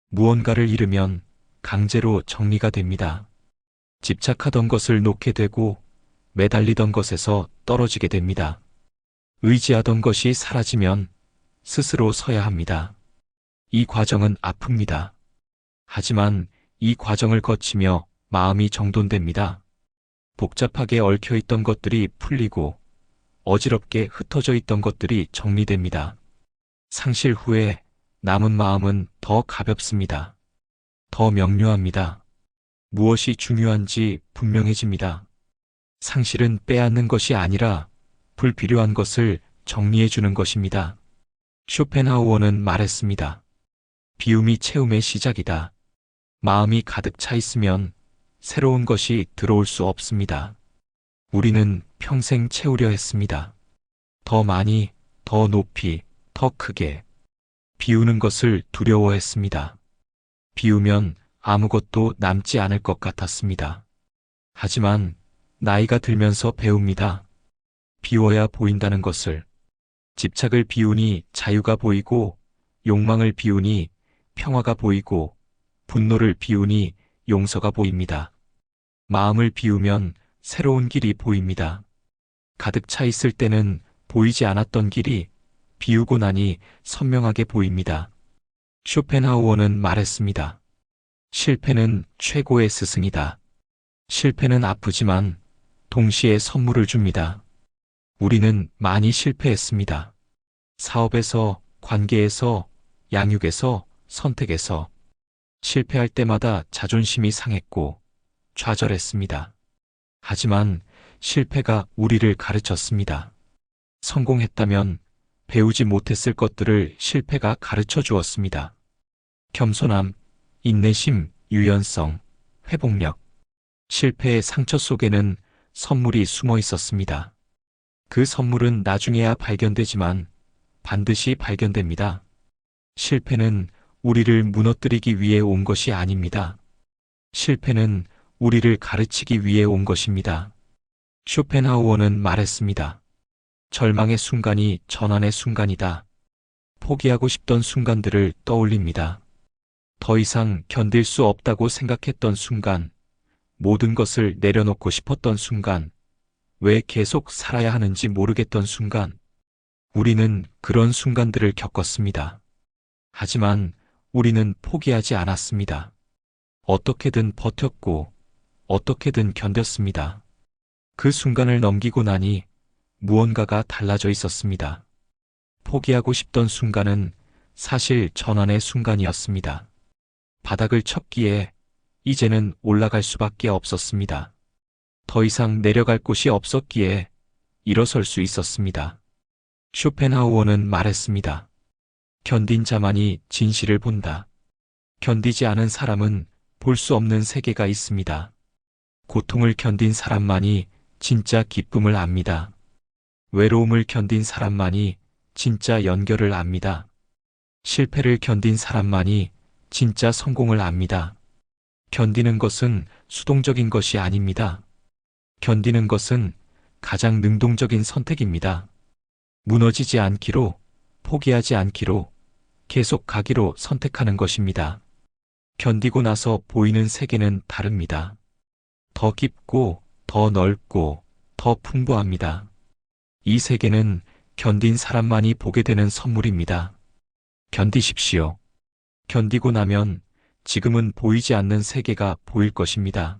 무언가를 잃으면 강제로 정리가 됩니다. 집착하던 것을 놓게 되고 매달리던 것에서 떨어지게 됩니다. 의지하던 것이 사라지면 스스로 서야 합니다. 이 과정은 아픕니다. 하지만 이 과정을 거치며 마음이 정돈됩니다. 복잡하게 얽혀있던 것들이 풀리고 어지럽게 흩어져 있던 것들이 정리됩니다. 상실 후에 남은 마음은 더 가볍습니다. 더 명료합니다. 무엇이 중요한지 분명해집니다. 상실은 빼앗는 것이 아니라 불필요한 것을 정리해 주는 것입니다. 쇼펜하우어는 말했습니다. 비움이 채움의 시작이다. 마음이 가득 차 있으면 새로운 것이 들어올 수 없습니다. 우리는 평생 채우려 했습니다. 더 많이, 더 높이, 더 크게. 비우는 것을 두려워했습니다. 비우면 아무것도 남지 않을 것 같았습니다. 하지만 나이가 들면서 배웁니다. 비워야 보인다는 것을. 집착을 비우니 자유가 보이고, 욕망을 비우니 평화가 보이고, 분노를 비우니 용서가 보입니다. 마음을 비우면 새로운 길이 보입니다. 가득 차 있을 때는 보이지 않았던 길이 비우고 나니 선명하게 보입니다. 쇼펜하우어는 말했습니다. 실패는 최고의 스승이다. 실패는 아프지만 동시에 선물을 줍니다. 우리는 많이 실패했습니다. 사업에서, 관계에서, 양육에서, 선택에서. 실패할 때마다 자존심이 상했고 좌절했습니다. 하지만 실패가 우리를 가르쳤습니다. 성공했다면 배우지 못했을 것들을 실패가 가르쳐 주었습니다. 겸손함, 인내심, 유연성, 회복력. 실패의 상처 속에는 선물이 숨어 있었습니다. 그 선물은 나중에야 발견되지만 반드시 발견됩니다. 실패는 우리를 무너뜨리기 위해 온 것이 아닙니다. 실패는 우리를 가르치기 위해 온 것입니다. 쇼펜하우어는 말했습니다. 절망의 순간이 전환의 순간이다. 포기하고 싶던 순간들을 떠올립니다. 더 이상 견딜 수 없다고 생각했던 순간, 모든 것을 내려놓고 싶었던 순간, 왜 계속 살아야 하는지 모르겠던 순간, 우리는 그런 순간들을 겪었습니다. 하지만 우리는 포기하지 않았습니다. 어떻게든 버텼고, 어떻게든 견뎠습니다. 그 순간을 넘기고 나니 무언가가 달라져 있었습니다. 포기하고 싶던 순간은 사실 전환의 순간이었습니다. 바닥을 쳤기에 이제는 올라갈 수밖에 없었습니다. 더 이상 내려갈 곳이 없었기에 일어설 수 있었습니다. 쇼펜하우어는 말했습니다. 견딘 자만이 진실을 본다. 견디지 않은 사람은 볼 수 없는 세계가 있습니다. 고통을 견딘 사람만이 진짜 기쁨을 압니다. 외로움을 견딘 사람만이 진짜 연결을 압니다. 실패를 견딘 사람만이 진짜 성공을 압니다. 견디는 것은 수동적인 것이 아닙니다. 견디는 것은 가장 능동적인 선택입니다. 무너지지 않기로, 포기하지 않기로, 계속 가기로 선택하는 것입니다. 견디고 나서 보이는 세계는 다릅니다. 더 깊고, 더 넓고, 더 풍부합니다. 이 세계는 견딘 사람만이 보게 되는 선물입니다. 견디십시오. 견디고 나면 지금은 보이지 않는 세계가 보일 것입니다.